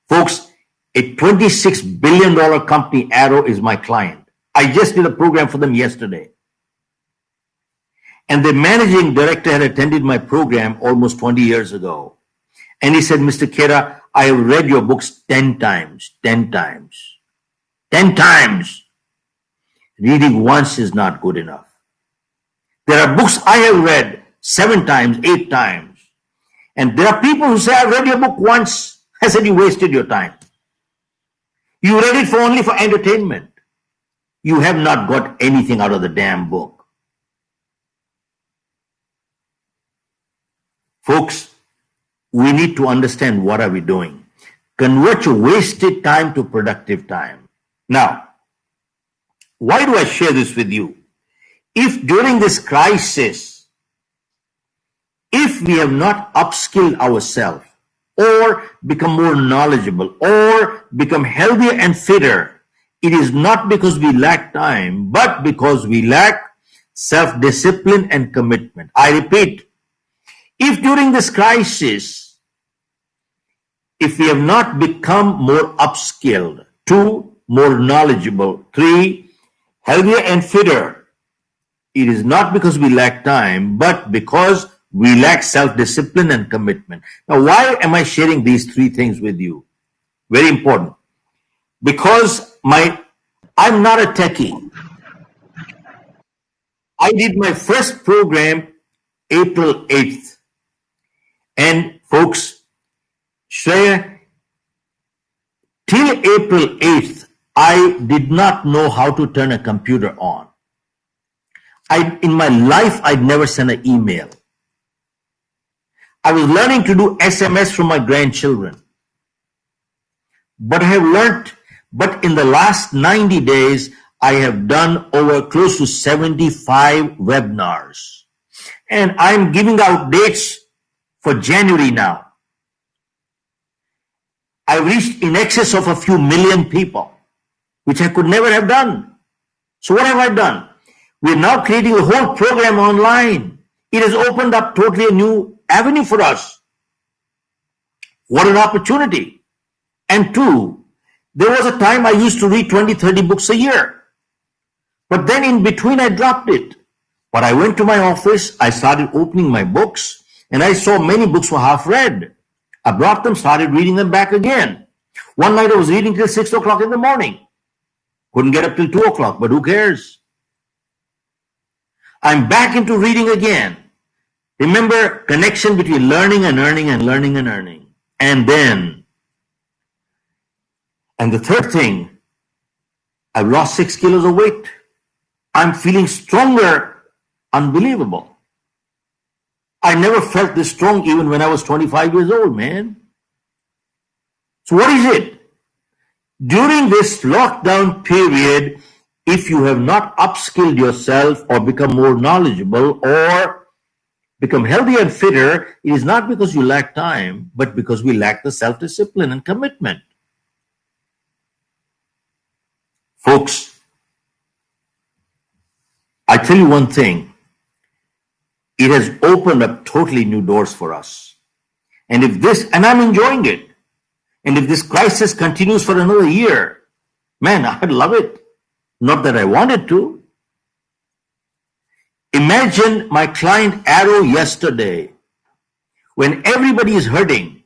folks, a $26 billion company, Arrow, is my client. I just did a program for them yesterday. And the managing director had attended my program almost 20 years ago. And he said, Mr. Khera, I have read your books 10 times, 10 times, 10 times. Reading once is not good enough. There are books I have read 7 times, 8 times. And there are people who say, I read your book once. I said, you wasted your time. You read it only for entertainment. You have not got anything out of the damn book. Folks, we need to understand what are we doing. Convert your wasted time to productive time. Now, why do I share this with you? If during this crisis, if we have not upskilled ourselves or become more knowledgeable or become healthier and fitter, it is not because we lack time, but because we lack self-discipline and commitment. I repeat, if during this crisis, if we have not become more upskilled, 2, more knowledgeable, 3, healthier and fitter, it is not because we lack time, but because we lack self-discipline and commitment. Now, why am I sharing these 3 things with you? Very important. Because I'm not a techie. I did my first program April 8th. And folks, Shreya, till April 8th, I did not know how to turn a computer on. In my life, I'd never sent an email. I was learning to do SMS from my grandchildren. But in the last 90 days, I have done over close to 75 webinars. And I'm giving out dates for January now. I reached in excess of a few million people, which I could never have done. So what have I done? We're now creating a whole program online. It has opened up totally a new avenue for us. What an opportunity. And 2, there was a time I used to read 20, 30 books a year. But then in between I dropped it. But I went to my office, I started opening my books, and I saw many books were half read. I brought them, started reading them back again. One night I was reading till 6 o'clock in the morning. Couldn't get up till 2 o'clock, but who cares? I'm back into reading again. Remember, connection between learning and earning and learning and earning. And the third thing, I've lost 6 kilos of weight. I'm feeling stronger. Unbelievable. I never felt this strong even when I was 25 years old, man. So what is it? During this lockdown period, if you have not upskilled yourself or become more knowledgeable or become healthier and fitter, it is not because you lack time, but because we lack the self-discipline and commitment. Folks, I tell you one thing, it has opened up totally new doors for us. And I'm enjoying it. And if this crisis continues for another year, man, I'd love it. Not that I wanted to. Imagine my client Arrow yesterday. When everybody is hurting,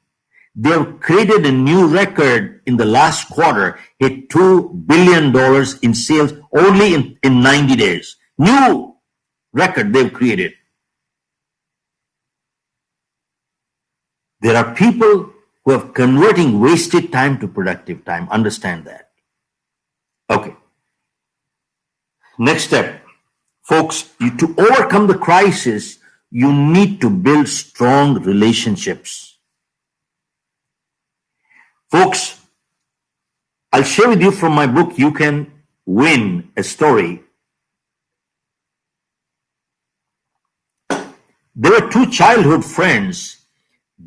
they have created a new record in the last quarter, hit $2 billion in sales only in 90 days. New record they've created. There are people who are converting wasted time to productive time. Understand that. Okay. Next step. Folks, to overcome the crisis, you need to build strong relationships. Folks, I'll share with you from my book, You Can Win, a story. There were two childhood friends,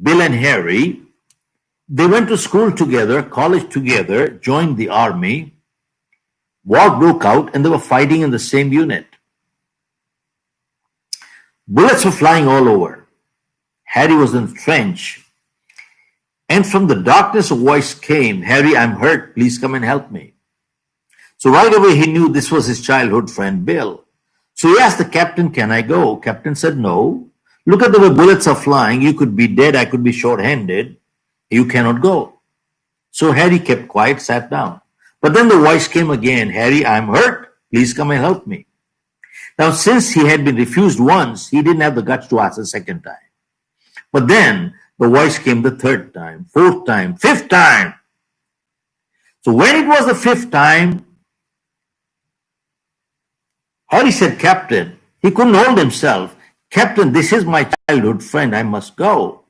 Bill and Harry. They went to school together, college together, joined the army. War broke out and they were fighting in the same unit. Bullets were flying all over. Harry was in the trench. And from the darkness a voice came, Harry, I'm hurt. Please come and help me. So right away he knew this was his childhood friend, Bill. So he asked the captain, can I go? Captain said, no. Look at the way bullets are flying. You could be dead. I could be short-handed. You cannot go. So Harry kept quiet, sat down. But then the voice came again, Harry, I'm hurt. Please come and help me. Now, since he had been refused once, he didn't have the guts to ask a second time. But then the voice came the third time, fourth time, fifth time. So when it was the fifth time, Harry said, Captain, he couldn't hold himself. Captain, this is my childhood friend. I must go.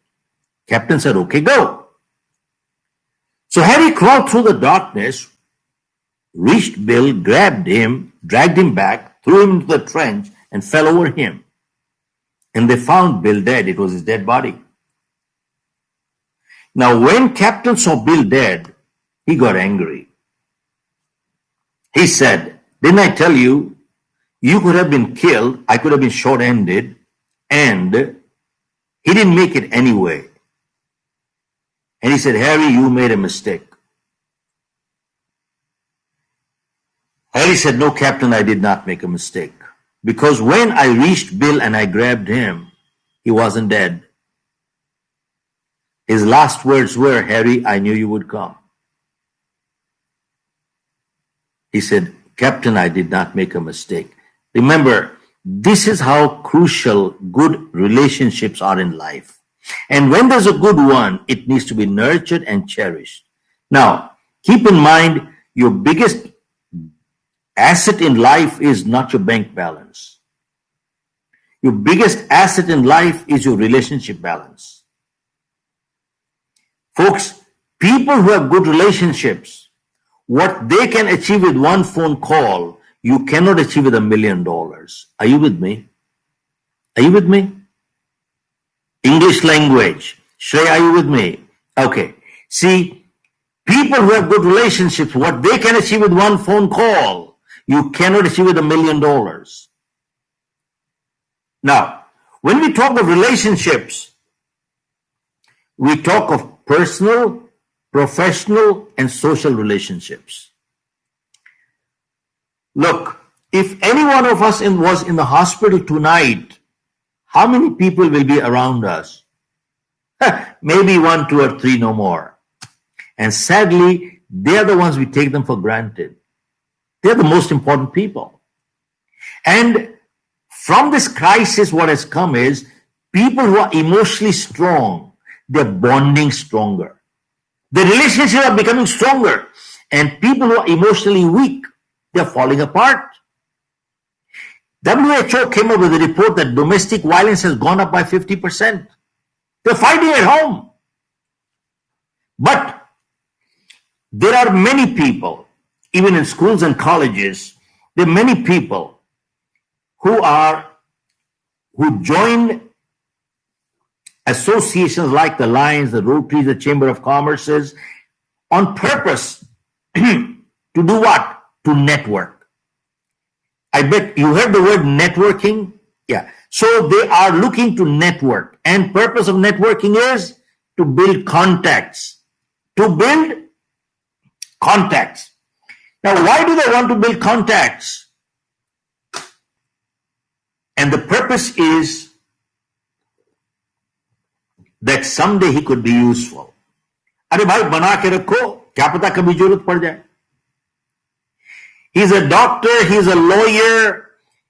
Captain said, okay, go. So Harry crawled through the darkness, reached Bill, grabbed him, dragged him back, threw him into the trench, and fell over him. And they found Bill dead. It was his dead body. Now, when Captain saw Bill dead, he got angry. He said, didn't I tell you, you could have been killed, I could have been short-handed, and he didn't make it anyway. And he said, Harry, you made a mistake. Harry said, no, Captain, I did not make a mistake. Because when I reached Bill and I grabbed him, he wasn't dead. His last words were, Harry, I knew you would come. He said, Captain, I did not make a mistake. Remember, this is how crucial good relationships are in life. And when there's a good one, it needs to be nurtured and cherished. Now, keep in mind, your biggest asset in life is not your bank balance. Your biggest asset in life is your relationship balance. Folks, people who have good relationships, what they can achieve with one phone call, you cannot achieve with $1 million. Are you with me? Are you with me? English language. Shrey, are you with me? Okay. See, people who have good relationships, what they can achieve with one phone call, you cannot achieve with $1 million. Now, when we talk of relationships, we talk of personal, professional, and social relationships. Look, if any one of us was in the hospital tonight, how many people will be around us? Maybe 1, 2, or 3, no more. And sadly, they're the ones we take them for granted. They're the most important people. And from this crisis, what has come is people who are emotionally strong, they're bonding stronger. The relationships are becoming stronger. And people who are emotionally weak, they're falling apart. WHO came up with a report that domestic violence has gone up by 50%. They're fighting at home. But there are many people, even in schools and colleges, there are many people who join associations like the Lions, the Rotaries, the Chamber of Commerces on purpose to do what? To network. I bet you heard the word networking. Yeah. So they are looking to network, and purpose of networking is to build contacts. To build contacts. Now, why do they want to build contacts? And the purpose is that someday he could be useful. अरे भाई बना के रखो, क्या पता कभी जरूरत पड़ जाए. He's a doctor, he's a lawyer,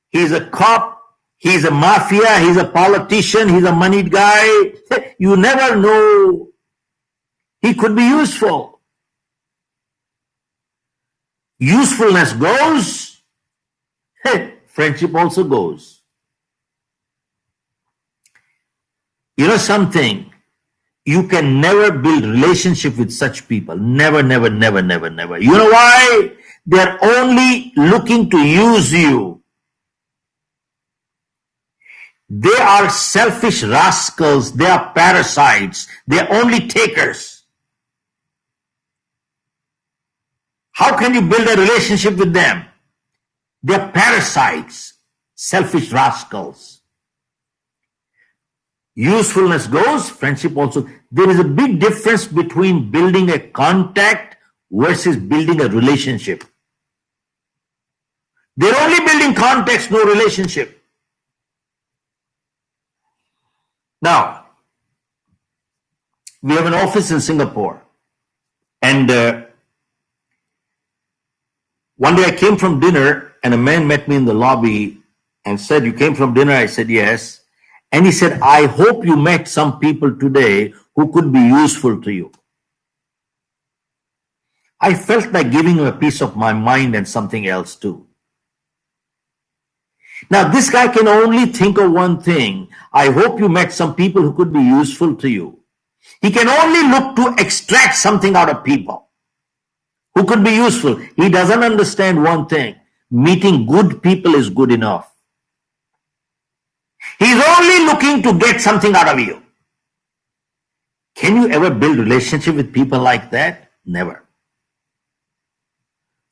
he's a cop, he's a mafia, he's a politician, he's a moneyed guy. You never know. He could be useful. Usefulness goes, friendship also goes. You know something? You can never build relationship with such people. Never, never, never, never, never. You know why? They're only looking to use you. They are selfish rascals. They are parasites. They're only takers. How can you build a relationship with them? They're parasites, selfish rascals. Usefulness goes, friendship also. There is a big difference between building a contact versus building a relationship. They're only building contacts, no relationship. Now, we have an office in Singapore, and one day I came from dinner and a man met me in the lobby and said, "You came from dinner?" I said, "Yes." And he said, "I hope you met some people today who could be useful to you." I felt like giving him a piece of my mind and something else too. Now, this guy can only think of one thing. I hope you met some people who could be useful to you. He can only look to extract something out of people who could be useful. He doesn't understand one thing. Meeting good people is good enough. He's only looking to get something out of you. Can you ever build relationship with people like that? Never.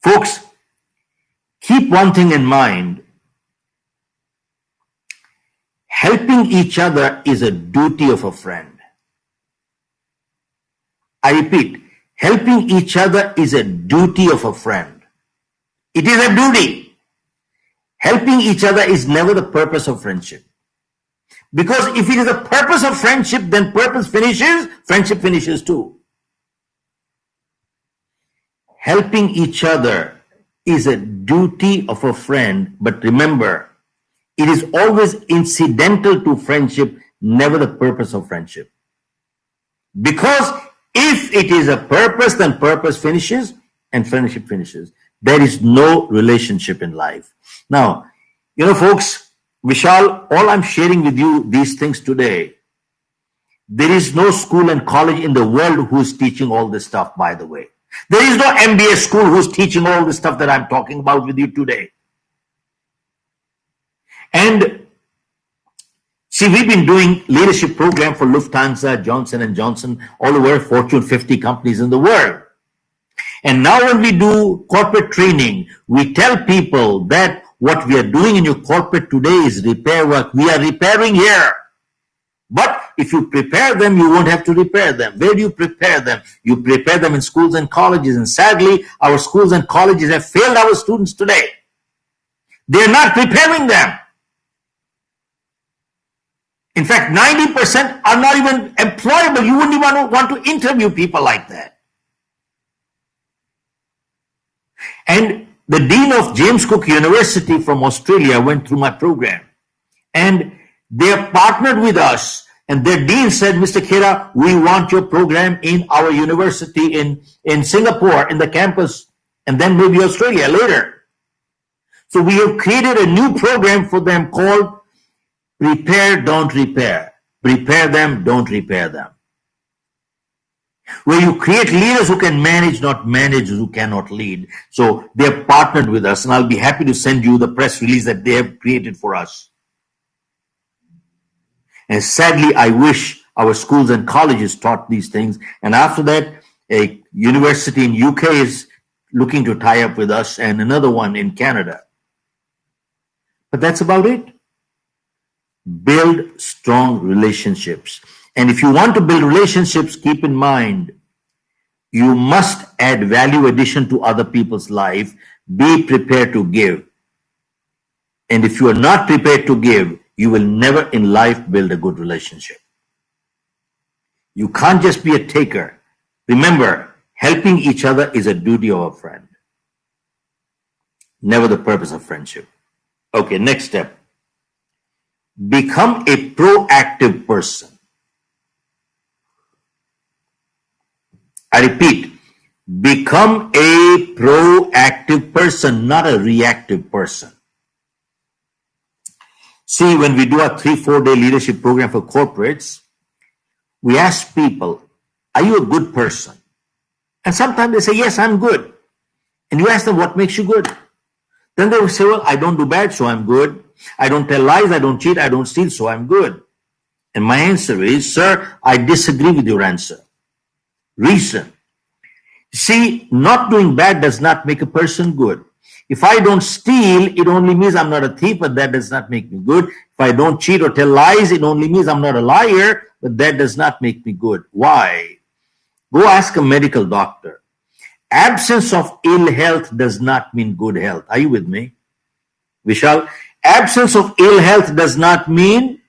Folks, keep one thing in mind. Helping each other is a duty of a friend. I repeat, helping each other is a duty of a friend. It is a duty. Helping each other is never the purpose of friendship. Because if it is the purpose of friendship, then purpose finishes, friendship finishes too. Helping each other is a duty of a friend, but remember, it is always incidental to friendship, never the purpose of friendship. Because if it is a purpose, then purpose finishes and friendship finishes. There is no relationship in life. Now, you know, folks, Vishal, all I'm sharing with you these things today, there is no school and college in the world who is teaching all this stuff, by the way. There is no MBA school who's teaching all the stuff that I'm talking about with you today. And see, we've been doing leadership program for Lufthansa, Johnson & Johnson, all over Fortune 50 companies in the world. And now when we do corporate training, we tell people that what we are doing in your corporate today is repair work. We are repairing here. But if you prepare them, you won't have to repair them. Where do you prepare them? You prepare them in schools and colleges. And sadly, our schools and colleges have failed our students today. They're not preparing them. In fact, 90% are not even employable. You wouldn't even want to interview people like that. And the dean of James Cook University from Australia went through my program. And they have partnered with us. And their dean said, "Mr. Khera, we want your program in our university in Singapore, in the campus, and then maybe Australia later." So we have created a new program for them called Prepare, Don't Repair. Prepare them, don't repair them. Where you create leaders who can manage, not managers who cannot lead. So they have partnered with us, and I'll be happy to send you the press release that they have created for us. And sadly, I wish our schools and colleges taught these things. And after that, a university in UK is looking to tie up with us, and another one in Canada. But that's about it. Build strong relationships. And if you want to build relationships, keep in mind, you must add value addition to other people's life. Be prepared to give. And if you are not prepared to give, you will never in life build a good relationship. You can't just be a taker. Remember, helping each other is a duty of a friend, never the purpose of friendship. Okay, next step. Become a proactive person. I repeat, become a proactive person, not a reactive person. See, when we do our 3-4 day leadership program for corporates, we ask people, are you a good person? And sometimes they say, yes, I'm good. And you ask them, what makes you good? Then they will say, well, I don't do bad, so I'm good. I don't tell lies, I don't cheat, I don't steal, so I'm good. And my answer is, sir, I disagree with your answer. Reason. See, not doing bad does not make a person good. If I don't steal, it only means I'm not a thief, but that does not make me good. If I don't cheat or tell lies, it only means I'm not a liar, but that does not make me good. Why? Go ask a medical doctor. Absence of ill health does not mean good health. Are you with me? Vishal, absence of ill health does not mean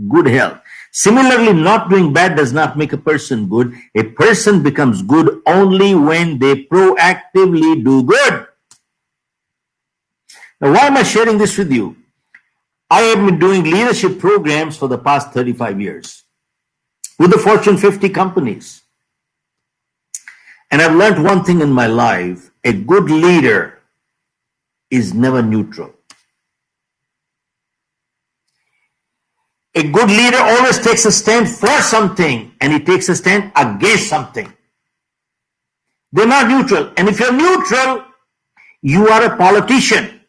good health. Similarly, not doing bad does not make a person good. A person becomes good only when they proactively do good. Now, why am I sharing this with you? I have been doing leadership programs for the past 35 years with the Fortune 50 companies. And I've learned one thing in my life: a good leader is never neutral. A good leader always takes a stand for something, and he takes a stand against something. They're not neutral. And if you're neutral, you are a politician.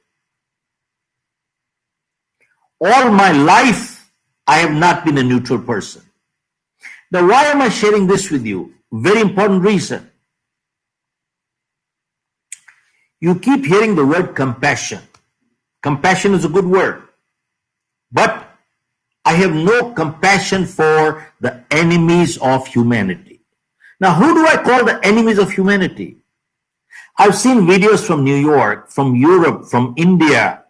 All my life, I have not been a neutral person. Now, why am I sharing this with you? Very important reason. You keep hearing the word compassion. Compassion is a good word. But I have no compassion for the enemies of humanity. Now, who do I call the enemies of humanity? I've seen videos from New York, from Europe, from India,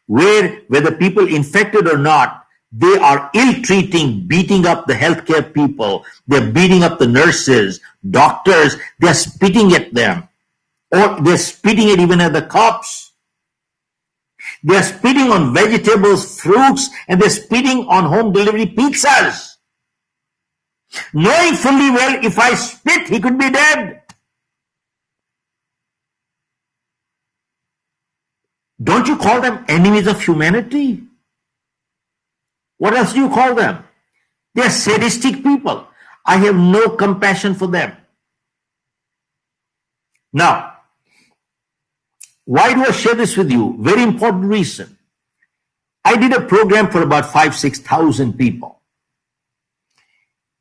where whether people infected or not, they are ill-treating, beating up the healthcare people. They're beating up the nurses, doctors. They're spitting at them. Or they're spitting it even at the cops. They're spitting on vegetables, fruits, and they're spitting on home delivery pizzas. Knowing fully well, if I spit, he could be dead. Don't you call them enemies of humanity? What else do you call them? They're sadistic people. I have no compassion for them. Now, why do I share this with you? Very important reason. I did a program for about 5,000-6,000 people.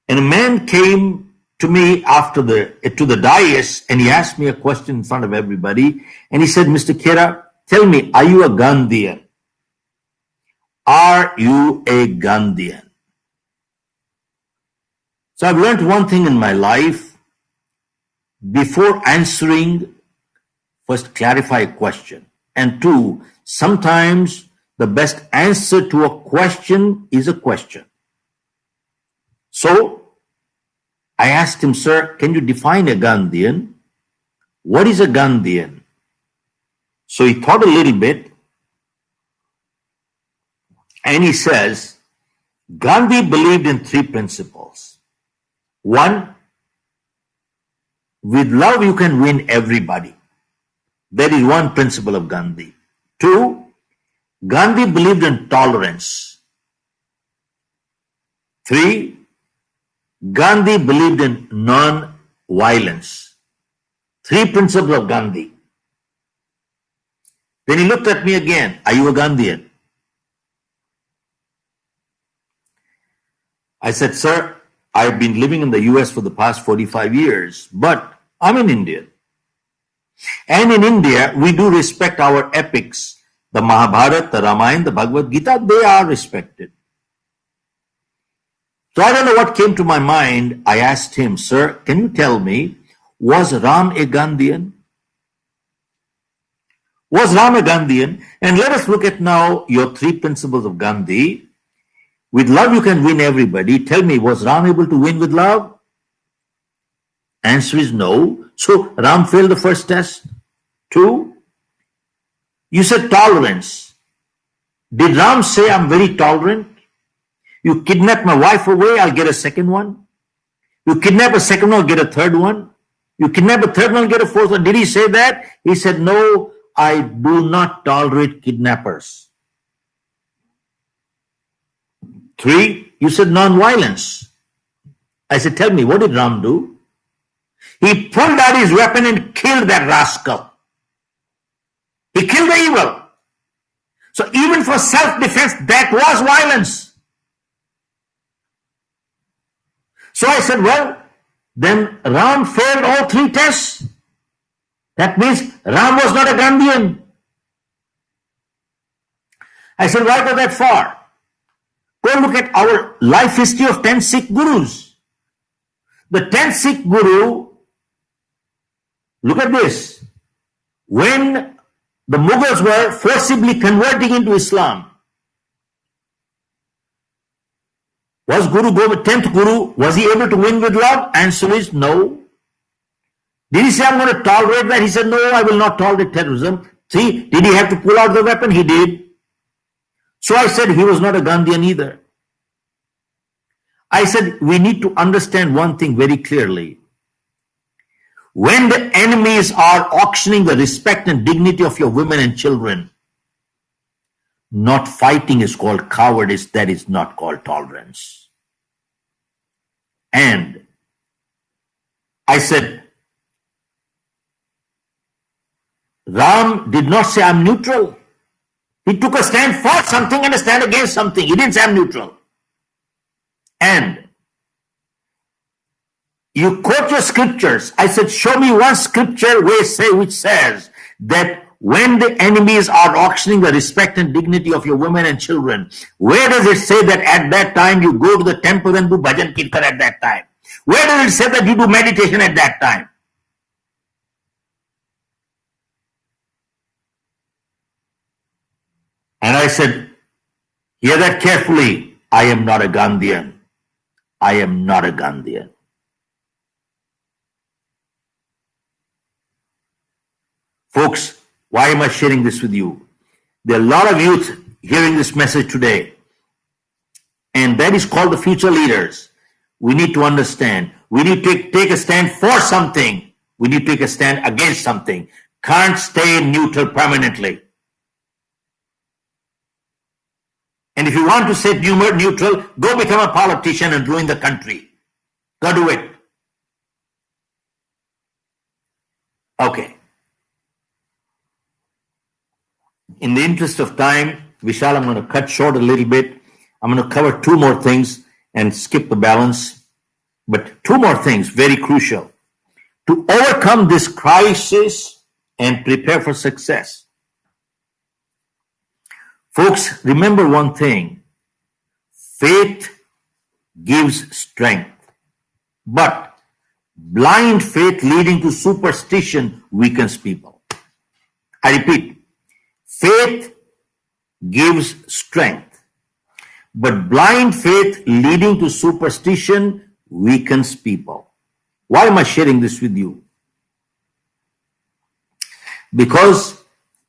And a man came to me after to the dais, and he asked me a question in front of everybody. And he said, Mr. Khera, tell me, are you a Gandhian? Are you a Gandhian? So I've learned one thing in my life. Before answering, first clarify a question. And two, sometimes the best answer to a question is a question. So I asked him, sir, can you define a Gandhian? What is a Gandhian? So he thought a little bit, and he says, Gandhi believed in 3 principles. 1, with love you can win everybody. That is one principle of Gandhi. 2. Gandhi believed in tolerance. 3. Gandhi believed in non-violence. 3 principles of Gandhi. Then he looked at me again. Are you a Gandhian? I said, sir, I've been living in the US for the past 45 years, but I'm an Indian. And in India, we do respect our epics. The Mahabharata, the Ramayana, the Bhagavad Gita, they are respected. So I don't know what came to my mind. I asked him, sir, can you tell me, was Ram a Gandhian? Was Ram a Gandhian? And let us look at now your 3 principles of Gandhi. With love, you can win everybody. Tell me, was Ram able to win with love? Answer is no. So Ram failed the first test. 2, you said tolerance. Did Ram say, I'm very tolerant? You kidnap my wife away, I'll get a second one. You kidnap a second one, I'll get a third one. You kidnap a third one, I'll get a fourth one. Did he say that? He said, no, I do not tolerate kidnappers. 3, you said non-violence. I said, tell me, what did Ram do? He pulled out his weapon and killed that rascal. He killed the evil. So even for self-defense, that was violence. So I said, well, then Ram failed all 3 tests. That means Ram was not a Gandhian. I said, why go that far? Go look at our life history of 10 Sikh gurus. The 10th Sikh guru, look at this. When the Mughals were forcibly converting into Islam, was Guru Gobind, 10th Guru, was he able to win with love? Answer is no. Did he say, I'm going to tolerate that? He said, no, I will not tolerate terrorism. See, did he have to pull out the weapon? He did. So I said he was not a Gandhian either. I said we need to understand one thing very clearly. When the enemies are auctioning the respect and dignity of your women and children, not fighting is called cowardice, that is not called tolerance. And I said, Ram did not say I'm neutral. He took a stand for something and a stand against something. He didn't say I'm neutral. And you quote your scriptures. I said, show me one scripture which says that when the enemies are auctioning the respect and dignity of your women and children, where does it say that at that time you go to the temple and do bhajan kirtan at that time? Where does it say that you do meditation at that time? And I said, hear that carefully. I am not a Gandhian. I am not a Gandhian. Folks, why am I sharing this with you? There are a lot of youth hearing this message today. And that is called the future leaders. We need to understand. We need to take a stand for something. We need to take a stand against something. Can't stay neutral permanently. And if you want to stay neutral, go become a politician and ruin the country. Go do it. Okay. In the interest of time, Vishal, I'm going to cut short a little bit. I'm going to cover 2 more things and skip the balance. But 2 more things, very crucial. To overcome this crisis and prepare for success. Folks, remember one thing. Faith gives strength. But blind faith leading to superstition weakens people. I repeat. Faith gives strength. But blind faith leading to superstition weakens people. Why am I sharing this with you? Because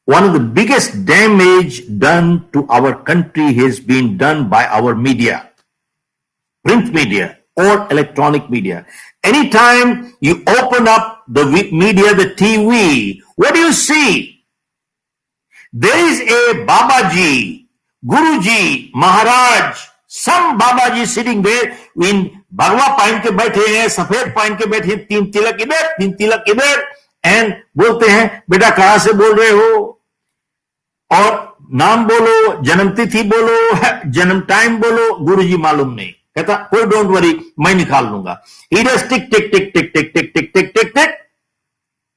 one of the biggest damage done to our country has been done by our media, print media or electronic media. Anytime you open up the media, the TV, what do you see? there is a Babaji, Guruji, Maharaj, some Babaji sitting there in भगवा पहन के बैठे हैं, सफेद पहन के बैठे हैं, 3 तिलक इधर 3 तिलक इधर, एंड बोलते हैं बेटा कहां से बोल रहे हो और नाम बोलो, जन्म तिथि बोलो, जन्म टाइम बोलो, गुरुजी मालूम नहीं। कहता कोई डोंट वरी, मैं निकाल लूंगा। He does tick tick tick tick tick tick tick tick tick tick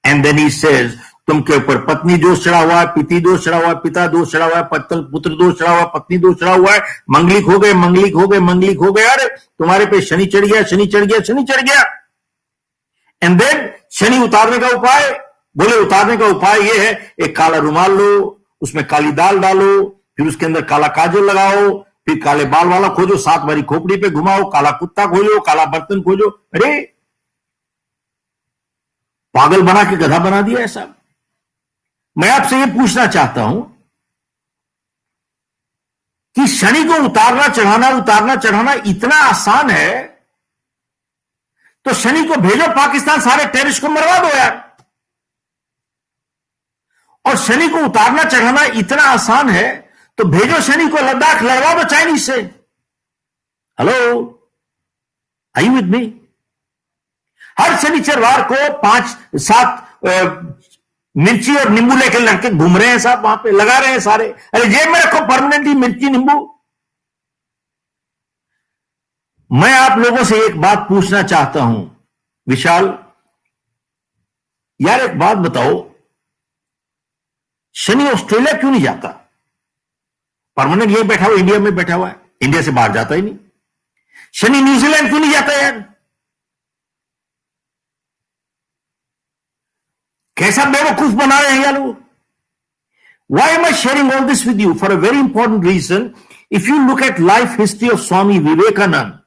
and then he says तुमके ऊपर पत्नी दोष चढ़ा हुआ है, पिता दोष चढ़ा हुआ है, पिता दोष चढ़ा हुआ है, पुत्र दोष चढ़ा हुआ है, पत्नी दोष चढ़ा हुआ है, मंगलिक हो गए, मंगलिक हो गए, मंगलिक हो गए, अरे तुम्हारे पे शनि चढ़ गया, शनि चढ़ गया, शनि चढ़ गया। एंड देन शनि उतारने का उपाय, बोले उतारने का उपाय ये है, एक काला रुमाल लो, उसमें काली दाल डालो, फिर उसके अंदर काला काजल लगाओ, फिर काले बाल वाला खोजो, 7 बारी खोपड़ी पे घुमाओ, काला कुत्ता खोजो, काला बर्तन खोजो। अरे पागल बना के गधा बना दिया ऐसा। मैं आपसे यह पूछना चाहता हूं कि शनि को उतारना चढ़ाना इतना आसान है, तो शनि को भेजो पाकिस्तान, सारे टेररिस्ट को मरवा दो यार। और शनि को उतारना चढ़ाना इतना आसान है, तो भेजो शनि को लद्दाख, लड़वा दो चाइनीज से। Hello, are you with me? हर शनिचरवार को 5-7 मिर्ची और नींबू लेकर लड़के घूम रहे हैं साहब, वहां पे लगा रहे हैं सारे। अरे जेब में रखो परमानेंटली मिर्ची नींबू। मैं आप लोगों से एक बात पूछना चाहता हूं विशाल, यार एक बात बताओ, शनि ऑस्ट्रेलिया क्यों नहीं जाता? परमानेंट यही बैठा हुआ, इंडिया में बैठा हुआ है, इंडिया से बाहर जाता ही नहीं। शनि न्यूजीलैंड क्यों नहीं जाता यार? कैसा बेवकूफ बना रहे हैं यार लोग। Why am I sharing all this with you? For a very important reason. If you look at life history of Swami Vivekananda,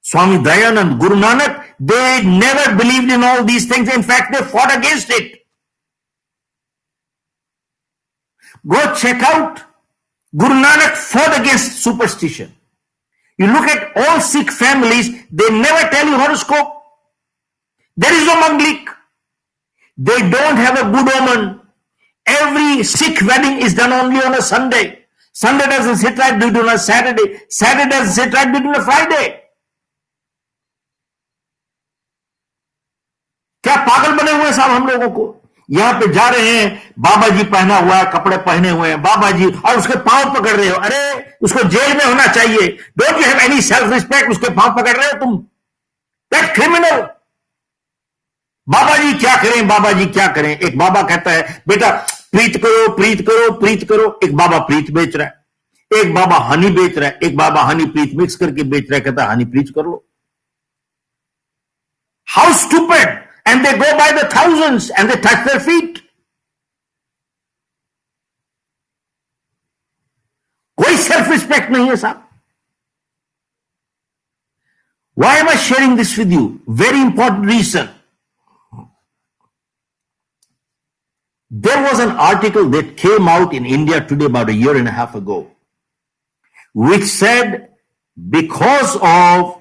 Swami Dayanand, Guru Nanak, they never believed in all these things. In fact, they fought against it. Go check out. Guru Nanak fought against superstition. You look at all Sikh families, they never tell you horoscope. There is no Manglik. They don't have a good omen. Every Sikh wedding is done only on a Sunday. Sunday doesn't sit right, do it on a Saturday. Saturday doesn't sit right, do it on a Friday. क्या पागल बने हुए हैं साहब हम लोगों को? यहां पे जा रहे हैं, बाबा जी पहना हुआ है, कपड़े पहने हुए हैं बाबा जी, और उसके पांव पकड़ रहे हो। अरे उसको जेल में होना चाहिए। Don't you have any self respect? उसके पांव पकड़ रहे हो तुम? That criminal. बाबा जी क्या करें, बाबा जी क्या करें? एक बाबा कहता है बेटा प्रीत करो, प्रीत करो, प्रीत करो। एक बाबा प्रीत बेच रहा है, एक बाबा हनी बेच रहा है, एक बाबा हनी प्रीत मिक्स करके बेच रहा है, कहता है हनी प्रीत कर लो। How stupid! And they go by the thousands and they touch their feet. कोई सेल्फ रिस्पेक्ट नहीं है साहब। Why am I sharing this with you? Very important reason. There was an article that came out in India today about a year and a half ago, which said because of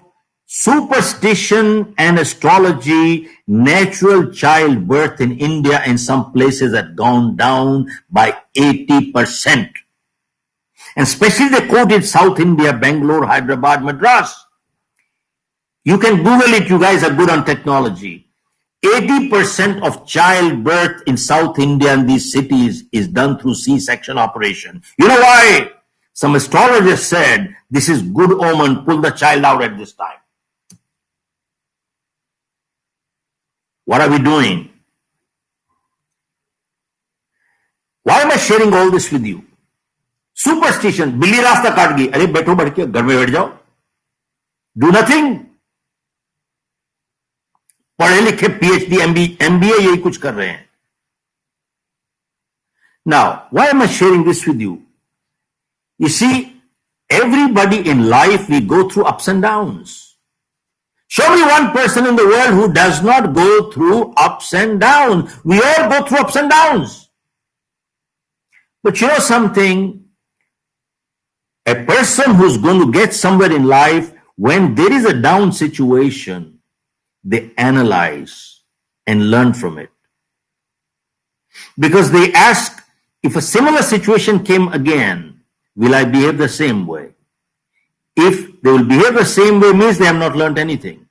superstition and astrology, natural childbirth in India in some places had gone down by 80%. And especially they quoted South India, Bangalore, Hyderabad, Madras. You can Google it, you guys are good on technology. 80% of childbirth in South India and these cities is done through C-section operation. You know why? Some astrologers said this is good omen, pull the child out at this time. What are we doing? Why am I sharing all this with you? Superstition. बिल्ली रास्ता काट गई, अरे बैठो बैठ के घर में बैठ जाओ, do nothing. पढ़े लिखे PhD, MBA यही कुछ कर रहे हैं। Now, why am I sharing this with you? You see, everybody in life, we go through ups and downs. Show me one person in the world who does not go through ups and downs. We all go through ups and downs. But you know something? A person who's going to get somewhere in life, when there is a down situation, they analyze and learn from it. Because they ask, If a similar situation came again, will I behave the same way? If they will behave the same way, means they have not learned anything.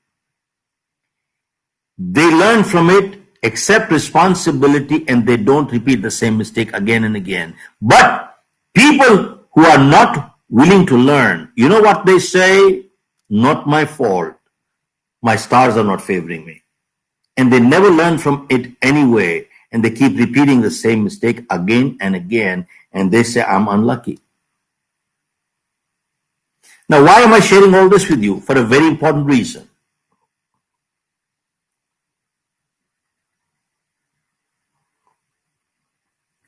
They learn from it, accept responsibility, and they don't repeat the same mistake again and again. But people who are not willing to learn, you know what they say? Not my fault. My stars are not favoring me. And they never learn from it anyway. And they keep repeating the same mistake again and again. And they say, I'm unlucky. Now, why am I sharing all this with you? For a very important reason.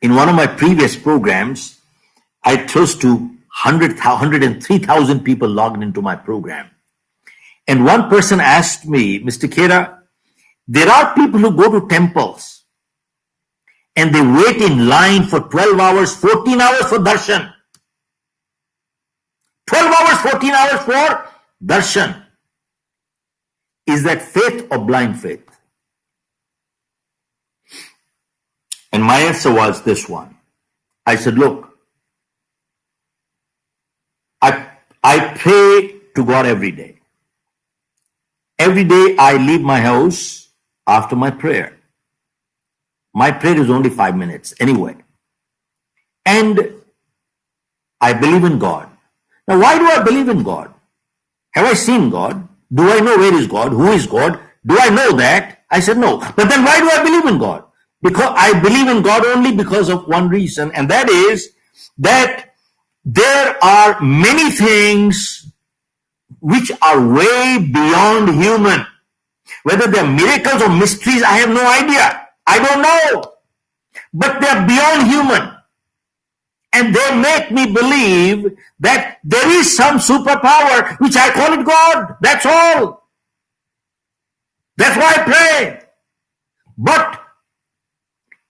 In one of my previous programs, I had close to 103,000 people logged into my program. And one person asked me, Mr. Khera, there are people who go to temples and they wait in line for 12 hours, 14 hours for darshan. 12 hours, 14 hours for darshan. Is that faith or blind faith? And my answer was this one. I said, look, I pray to God every day. Every day I leave my house after my prayer. My prayer is only 5 minutes anyway. And I believe in God. Now, why do I believe in God? Have I seen God? Do I know where is God? Who is God? Do I know that? I said no. But then why do I believe in God? Because I believe in God only because of one reason, and that is that there are many things which are way beyond human. Whether they're miracles or mysteries, I have no idea. I don't know. But they're beyond human. And they make me believe that there is some superpower, which I call it God. That's all. That's why I pray. But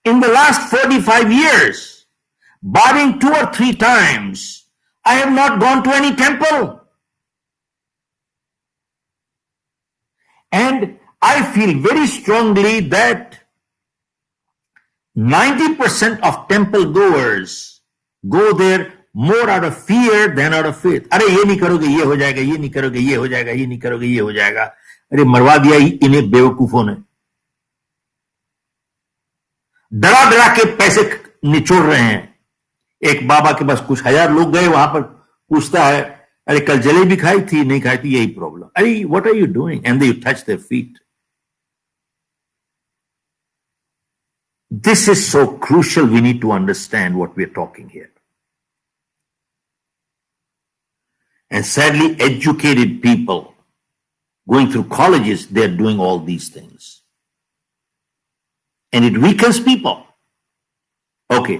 in the last 45 years, barring 2 or 3 times, I have not gone to any temple. And I feel very strongly that 90% of temple goers go there more out of fear than out of faith. अरे ये नहीं करोगे ये हो जाएगा, ये नहीं करोगे ये हो जाएगा, ये नहीं करोगे ये हो जाएगा. अरे मरवा दिया इन्हें बेवकूफों ने. डरा डरा के पैसे निचोड़ रहे हैं. एक बाबा के पास कुछ 1000 लोग गए, वहां पर पूछता है, अरे कल जलेबी खाई थी नहीं खाई थी, यही प्रॉब्लम. अरे what are you doing? And they touch their feet. This is so crucial. We need to understand what we are talking here. And sadly, educated people going through colleges, they're doing all these things. And it weakens people. Okay,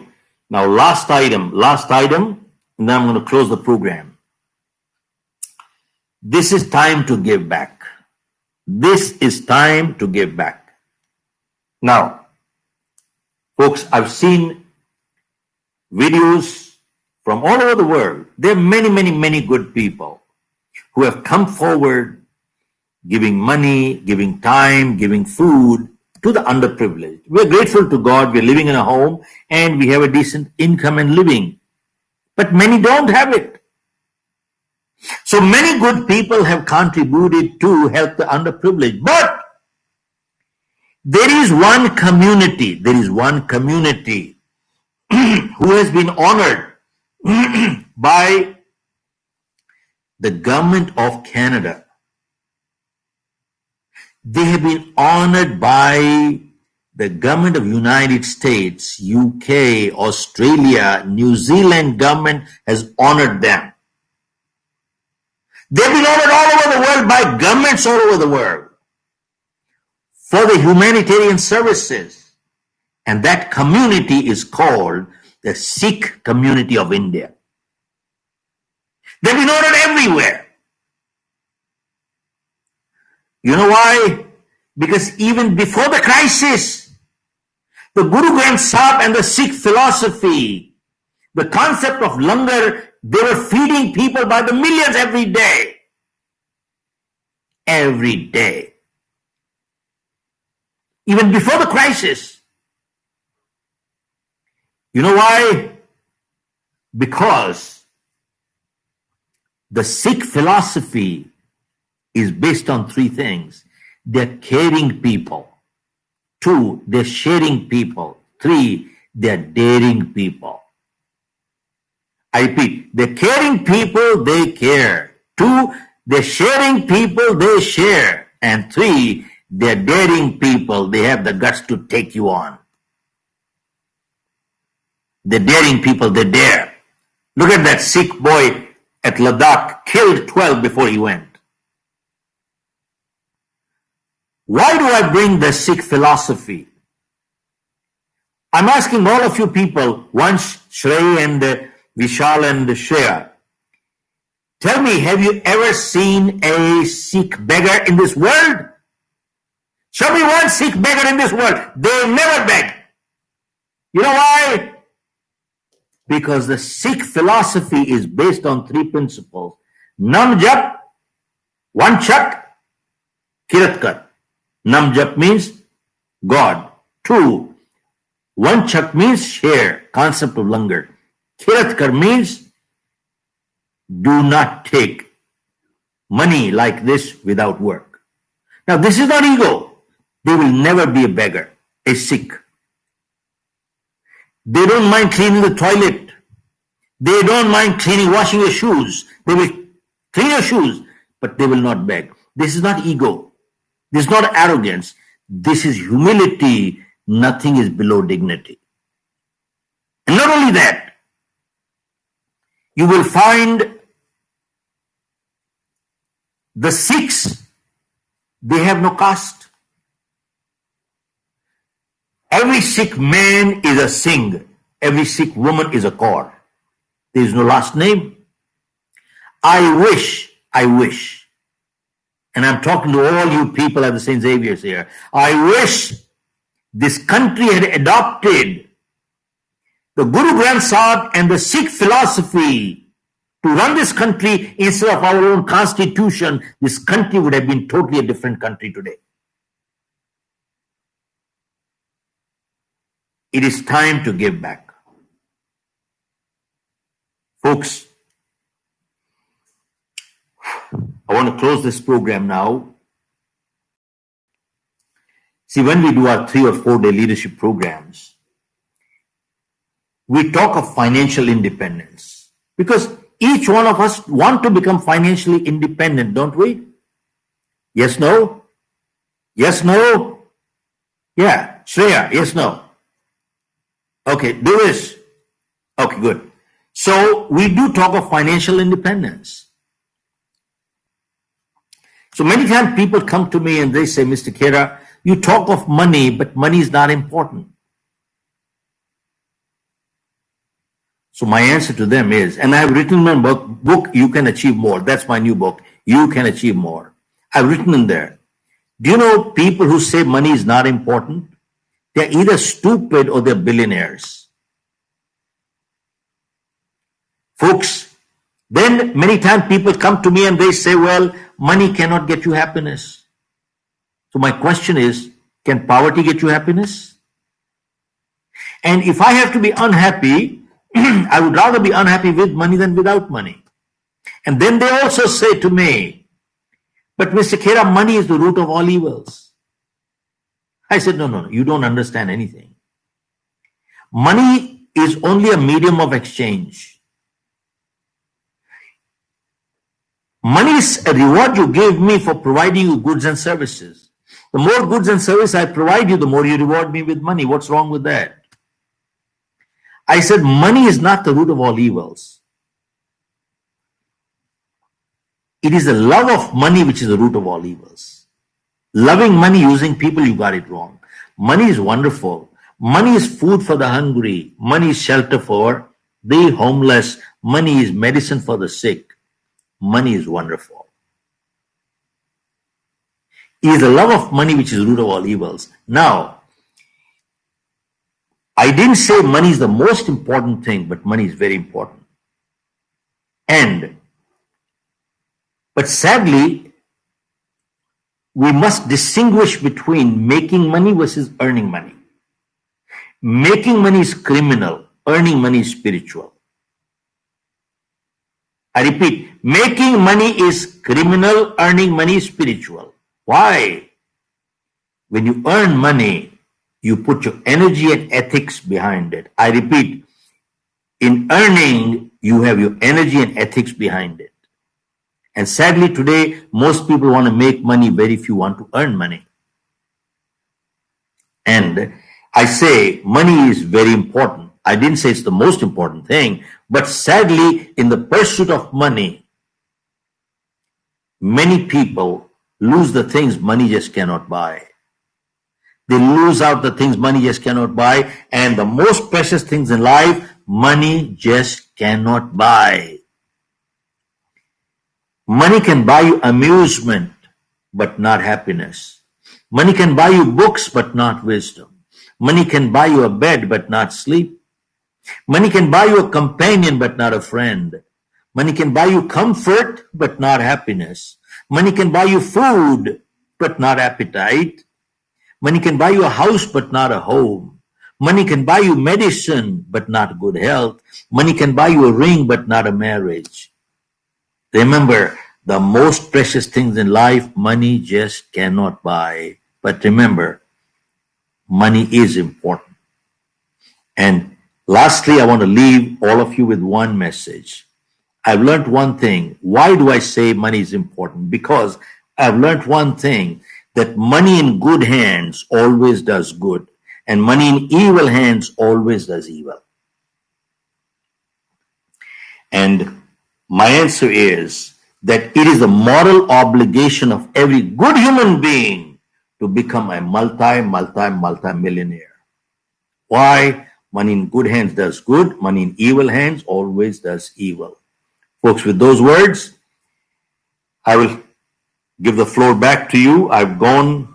now last item, and then I'm going to close the program. This is time to give back. This is time to give back. Now, folks, I've seen videos from all over the world. There are many, many, many good people who have come forward giving money, giving time, giving food to the underprivileged. We're grateful to God. We're living in a home and we have a decent income and living. But many don't have it. So many good people have contributed to help the underprivileged. But there is one community who has been honored by the government of Canada. They have been honored by the government of United States, UK, Australia, New Zealand government has honored them. They've been honored all over the world by governments all over the world for the humanitarian services. And that community is called the Sikh community of India. They've been honored everywhere. You know why? Because even before the crisis, the Guru Granth Sahib and the Sikh philosophy, the concept of langar, they were feeding people by the millions every day. Every day. Even before the crisis. You know why? Because the Sikh philosophy is based on three things. They're caring people. 2, they're sharing people. 3, they're daring people. I repeat, they're caring people, they care. 2, they're sharing people, they share. And 3, they're daring people, they have the guts to take you on. They're daring people, they dare. Look at that Sikh boy at Ladakh, killed 12 before he went. Why do I bring the Sikh philosophy? I'm asking all of you people, once Shrey and Vishal and Shreya, tell me, have you ever seen a Sikh beggar in this world? Show me one Sikh beggar in this world. They never beg. You know why? Because the Sikh philosophy is based on 3 principles. Nam Jap, one Chak, Kirat Kar. Nam Jap means God. 2, one Chak means share, concept of langar. Kirat Kar means do not take money like this without work. Now this is not ego. They will never be a beggar, a Sikh. They don't mind cleaning the toilet. They don't mind washing your shoes. They will clean your shoes, but they will not beg. This is not ego. This is not arrogance. This is humility. Nothing is below dignity. And not only that, you will find the Sikhs, they have no caste. Every Sikh man is a Singh. Every Sikh woman is a Kaur. There is no last name. I wish, and I'm talking to all you people at the St. Xavier's here, I wish this country had adopted the Guru Granth Sahib and the Sikh philosophy to run this country instead of our own constitution. This country would have been totally a different country today. It is time to give back. Folks, I want to close this program now. See, when we do our 3 or 4 day leadership programs, we talk of financial independence because each one of us want to become financially independent, don't we? Yes, no? Yes, no? Yeah, Shreya, yes, no? Okay, do this. Okay, good. So we do talk of financial independence. So many times people come to me and they say, Mr. Khera, you talk of money, but money is not important. So my answer to them is, and I've written in my book, You Can Achieve More. That's my new book, You Can Achieve More. I've written in there. Do you know people who say money is not important? They're either stupid or they're billionaires. Folks, then many times people come to me and they say, well, money cannot get you happiness. So my question is, can poverty get you happiness? And if I have to be unhappy, I would rather be unhappy with money than without money. And then they also say to me, but Mr. Khera, money is the root of all evils. I said, no, you don't understand anything. Money is only a medium of exchange. Money is a reward you gave me for providing you goods and services. The more goods and services I provide you, the more you reward me with money. What's wrong with that? I said, money is not the root of all evils. It is the love of money which is the root of all evils. Loving money, using people, you got it wrong. Money is wonderful. Money is food for the hungry. Money is shelter for the homeless. Money is medicine for the sick. Money is wonderful. It is the love of money which is the root of all evils. Now, I didn't say money is the most important thing, but money is very important. But sadly, we must distinguish between making money versus earning money. Making money is criminal. earning money is spiritual. I repeat, making money is criminal, earning money is spiritual. Why? When you earn money, you put your energy and ethics behind it. I repeat, in earning, you have your energy and ethics behind it. And sadly today, most people want to make money, very few want to earn money. And I say money is very important. I didn't say it's the most important thing, but sadly, in the pursuit of money, many people lose the things money just cannot buy. They lose out the things money just cannot buy, and the most precious things in life, money just cannot buy. Money can buy you amusement, but not happiness. Money can buy you books, but not wisdom. Money can buy you a bed, but not sleep. Money can buy you a companion, but not a friend. Money can buy you comfort, but not happiness. Money can buy you food, but not appetite. Money can buy you a house, but not a home. Money can buy you medicine, but not good health. Money can buy you a ring, but not a marriage. Remember, the most precious things in life, money just cannot buy. But remember, money is important. And lastly, I want to leave all of you with one message. I've learned one thing. Why do I say money is important? Because I've learned one thing, that money in good hands always does good, and money in evil hands always does evil. And my answer is that it is the moral obligation of every good human being to become a multi-millionaire. Why? Money in good hands does good, money in evil hands always does evil. Folks, with those words, I will give the floor back to you. I've gone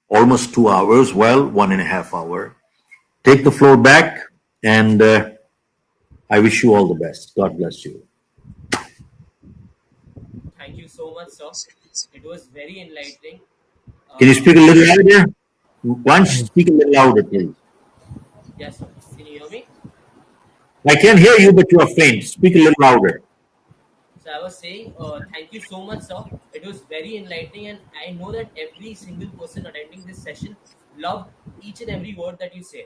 almost 2 hours, well, 1.5 hours. Take the floor back, and I wish you all the best. God bless you. Thank you so much, sir. It was very enlightening. Can you speak a little louder? Once, speak a little louder, please. Yes, sir. Can you hear me? I can hear you, but you are faint. Speak a little louder. So I was saying, thank you so much, sir. It was very enlightening, and I know that every single person attending this session loved each and every word that you said.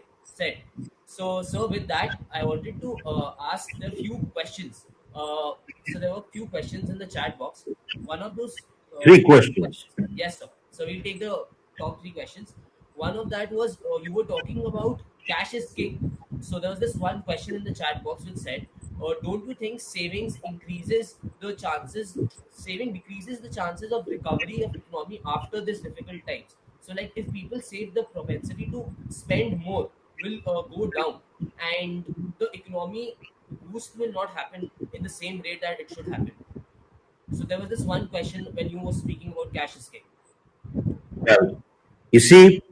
So, with that, I wanted to ask the few questions. So there were few questions in the chat box. One of those Three few questions. questions, yes, sir. So we'll take the top three questions. One of that was you were talking about cash is king. So there was this one question in the chat box which said, don't you think saving decreases the chances of recovery of economy after this difficult times? So like if people save, the propensity to spend more will go down, and the economy boost will not happen in the same rate that it should happen. So there was this one question when you were speaking about cash is king. Well, you see,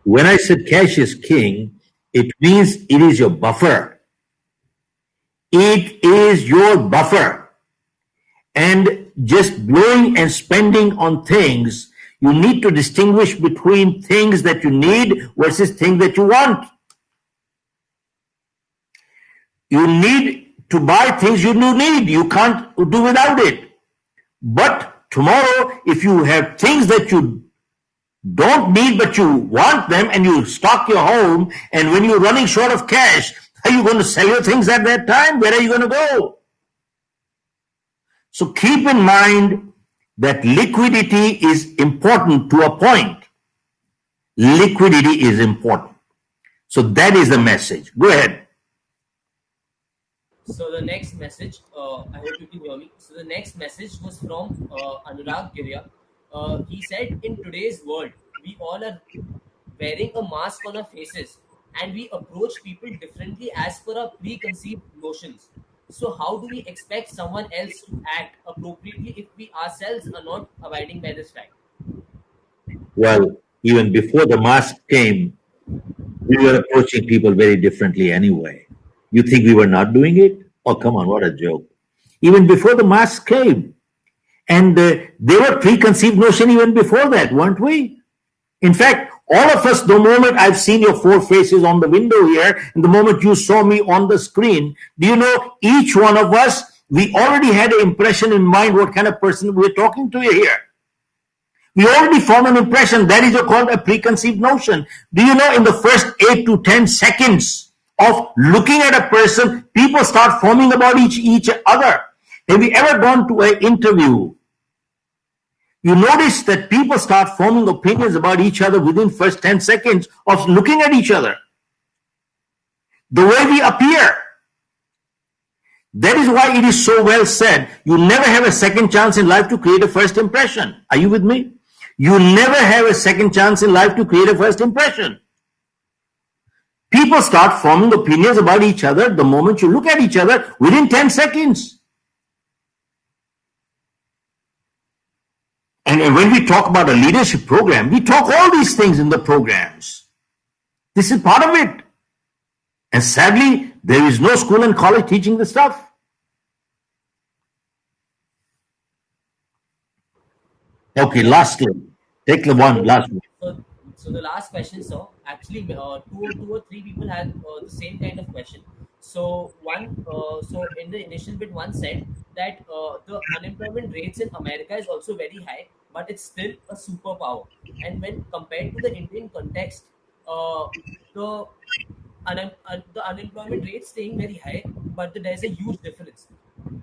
when I said cash is king, it means it is your buffer. It is your buffer. And just blowing and spending on things, you need to distinguish between things that you need versus things that you want. You need to buy things you do need. You can't do without it. But tomorrow, if you have things that you don't need but you want them, and you stock your home, and when you're running short of cash, are you going to sell your things at that time? Where are you going to go? So keep in mind that liquidity is important to a point. Liquidity is important. So that is the message. Go ahead. So the next message, I hope you can hear me. So the next message was from Anurag Girya. He said, in today's world, we all are wearing a mask on our faces, and we approach people differently as per our preconceived notions. So how do we expect someone else to act appropriately if we ourselves are not abiding by this fact? Well, even before the mask came, we were approaching people very differently anyway. You think we were not doing it? Oh, come on, what a joke. Even before the mask came. And they were preconceived notion even before that, weren't we? In fact, All of us, the moment I've seen your four faces on the window here, and the moment you saw me on the screen, do you know, each one of us, we already had an impression in mind what kind of person we're talking to here. We already form an impression. That is called a preconceived notion. Do you know, in the first 8 to 10 seconds of looking at a person, people start forming about each other. Have you ever gone to an interview? You notice that people start forming opinions about each other within first 10 seconds of looking at each other. The way we appear. That is why it is so well said, you never have a second chance in life to create a first impression. Are you with me? You never have a second chance in life to create a first impression. People start forming opinions about each other the moment you look at each other within 10 seconds. And when we talk about a leadership program, we talk all these things in the programs. This is part of it. And sadly, there is no school and college teaching this stuff. Okay, lastly, take the one, last one. So the last question, sir. Actually, two or three people had the same kind of question. So so in the initial bit, one said that the unemployment rates in America is also very high, but it's still a superpower. And when compared to the Indian context, the the unemployment rate staying very high, but there's a huge difference.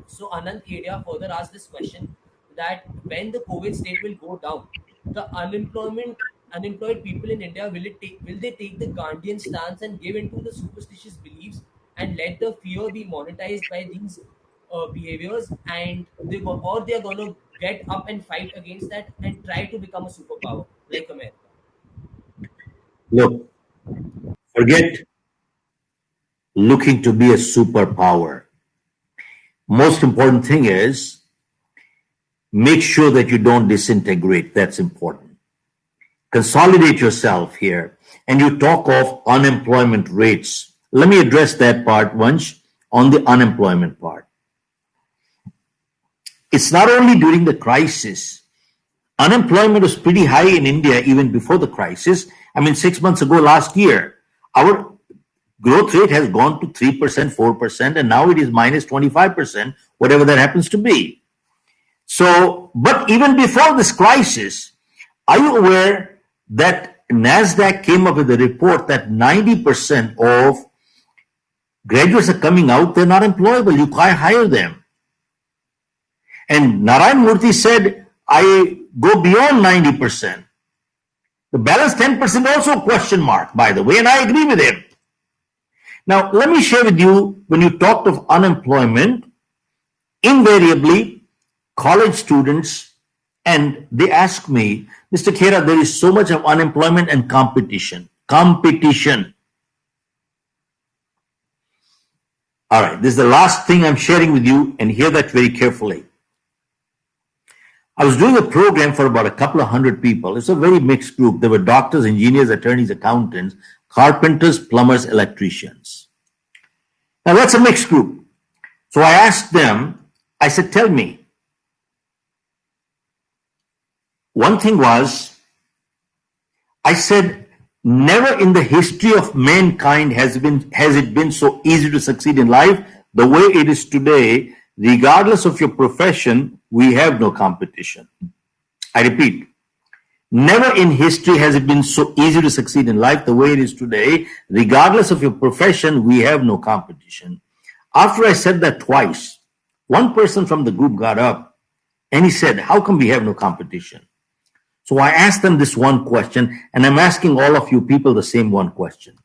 So Anand Khera further asked this question that when the COVID state will go down, the unemployed people in India will they take the Gandhian stance and give into the superstitious beliefs and let the fear be monetized by these behaviors, and they are gonna get up and fight against that and try to become a superpower like America. Look, forget looking to be a superpower. Most important thing is make sure that you don't disintegrate. That's important. Consolidate yourself here. And you talk of unemployment rates. Let me address that part once on the unemployment part. It's not only during the crisis. Unemployment was pretty high in India even before the crisis. I mean, 6 months ago, last year, our growth rate has gone to 3%, 4%, and now it is minus 25%, whatever that happens to be. So, but even before this crisis, are you aware that NASDAQ came up with a report that 90% of graduates are coming out, they're not employable, you can't hire them. And Narayan Murthy said, I go beyond 90%. The balance 10% also question mark, by the way, and I agree with him. Now, let me share with you, when you talked of unemployment, invariably, college students, and they ask me, Mr. Khera, there is so much of unemployment and competition. Competition. All right, this is the last thing I'm sharing with you, and hear that very carefully. I was doing a program for about a couple of hundred people. It's a very mixed group. There were doctors, engineers, attorneys, accountants, carpenters, plumbers, electricians. Now that's a mixed group. So I asked them, I said, tell me. One thing was, I said, never in the history of mankind has it been so easy to succeed in life the way it is today. Regardless of your profession, we have no competition. I repeat, never in history has it been so easy to succeed in life the way it is today. Regardless of your profession, we have no competition. After I said that twice, one person from the group got up and he said, how come we have no competition? So I asked them this one question, and I'm asking all of you people the same one question.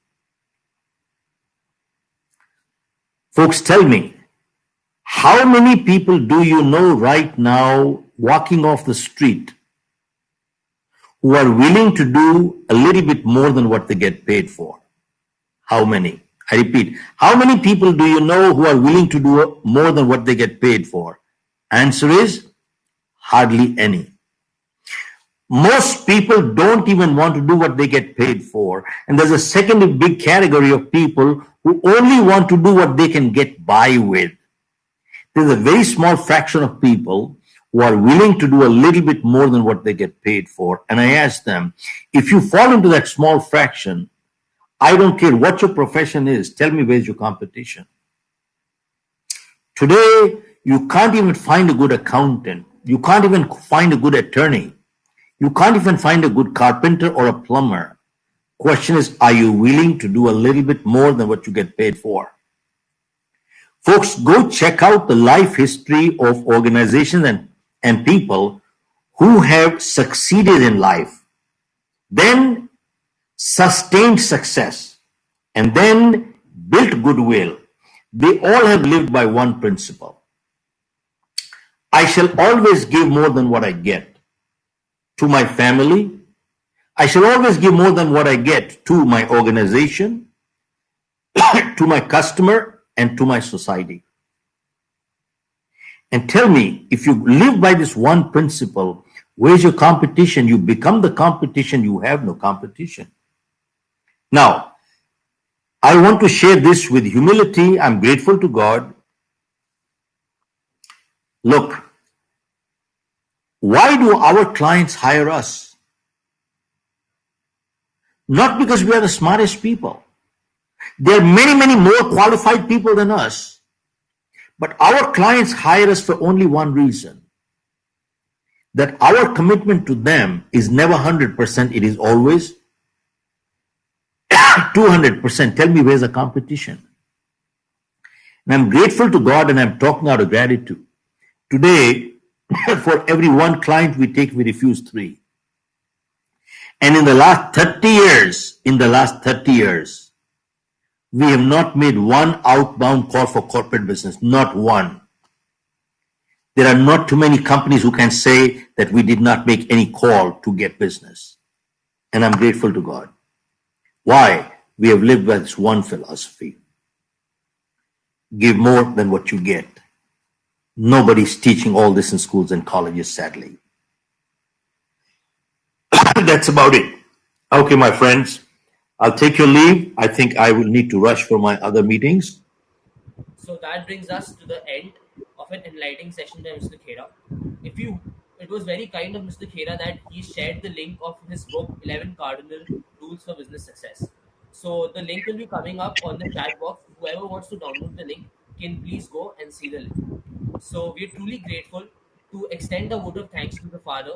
Folks, tell me, how many people do you know right now walking off the street who are willing to do a little bit more than what they get paid for? How many? I repeat, how many people do you know who are willing to do more than what they get paid for? Answer is hardly any. Most people don't even want to do what they get paid for. And there's a second big category of people who only want to do what they can get by with. There's a very small fraction of people who are willing to do a little bit more than what they get paid for. And I ask them, if you fall into that small fraction, I don't care what your profession is, tell me where's your competition. Today, you can't even find a good accountant. You can't even find a good attorney. You can't even find a good carpenter or a plumber. Question is, are you willing to do a little bit more than what you get paid for? Folks, go check out the life history of organizations and people who have succeeded in life, then sustained success, and then built goodwill. They all have lived by one principle. I shall always give more than what I get to my family. I shall always give more than what I get to my organization, to my customer, and to my society. And tell me, if you live by this one principle, where's your competition? You become the competition, you have no competition. Now, I want to share this with humility. I'm grateful to God. Look, why do our clients hire us? Not because we are the smartest people. There are many, many more qualified people than us. But our clients hire us for only one reason. That our commitment to them is never 100%. It is always 200%. Tell me where's the competition? And I'm grateful to God and I'm talking out of gratitude. Today, for every one client we take, we refuse 3. And in the last 30 years, we have not made one outbound call for corporate business, not one. There are not too many companies who can say that we did not make any call to get business. And I'm grateful to God. Why? We have lived by this one philosophy. Give more than what you get. Nobody's teaching all this in schools and colleges, sadly. That's about it. Okay, my friends, I'll take your leave. I think I will need to rush for my other meetings. So that brings us to the end of an enlightening session by Mr. Khera. It was very kind of Mr. Khera that he shared the link of his book 11 Cardinal Rules for Business Success. So the link will be coming up on the chat box. Whoever wants to download the link can please go and see the link. So we're truly grateful to extend a vote of thanks to the Father.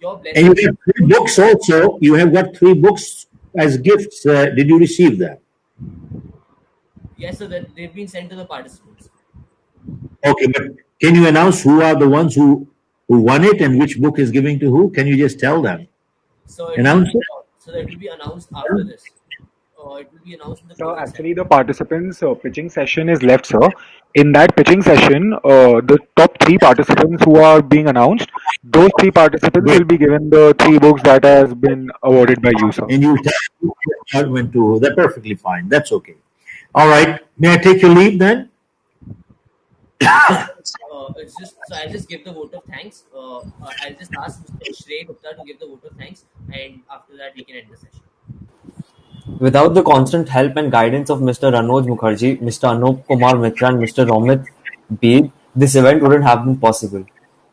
Your And you blessings. have 3 books also. You have got 3 books as gifts. Did you receive that? Yes, so that they've been sent to the participants. Okay, but can you announce who are the ones who won it and which book is giving to who? Can you just tell them? So Announce it? that will be announced after this. It will be announced in the So closing actually, session. the participants' pitching session is left, sir. In that pitching session, the top 3 participants who are being announced, those 3 participants Great. will be given the 3 books that has been awarded by you, sir. And you tell when to. They're perfectly fine. That's okay. All right. May I take your leave then? It's just so I'll just give the vote of thanks. I'll just ask Mr. Shrey Gupta to give the vote of thanks, and after that we can end the session. Without the constant help and guidance of Mr. Ranoj Mukherjee, Mr. Anup Kumar Mitra, and Mr. Romit Beed, this event wouldn't have been possible.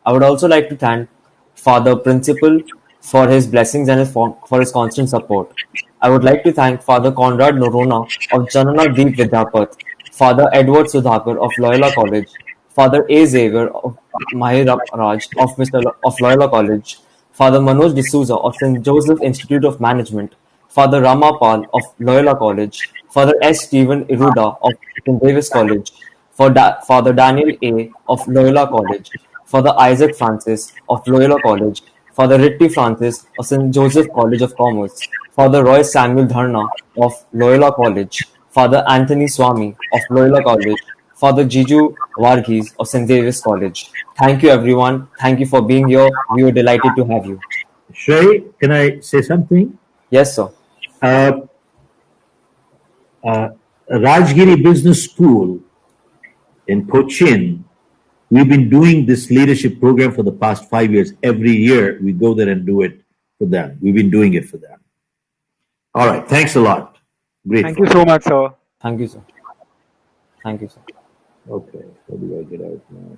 I would also like to thank Father Principal for his blessings and for his constant support. I would like to thank Father Conrad Norona of Janana Deep Vidyapath, Father Edward Sudhakar of Loyola College, Father A. Xavier of Mahir Raj of Loyola College, Father Manoj D'Souza of St. Joseph Institute of Management, Father Ramapal of Loyola College, Father S. Stephen Iruda of St. Davis College, Father Daniel A. of Loyola College, Father Isaac Francis of Loyola College, Father Ritti Francis of St. Joseph College of Commerce, Father Roy Samuel Dharna of Loyola College, Father Anthony Swami of Loyola College, Father Jiju Varghese of St. Davis College. Thank you, everyone. Thank you for being here. We were delighted to have you. Shrey, can I say something? Yes, sir. Uh, Rajgiri Business School in Cochin, we've been doing this leadership program for the past 5 years. Every year we go there and do it for them. We've been doing it for them. All right. Thanks a lot. Thank you Grateful. so much, sir. Thank you, sir. Thank you, sir. Okay. How do I get out now?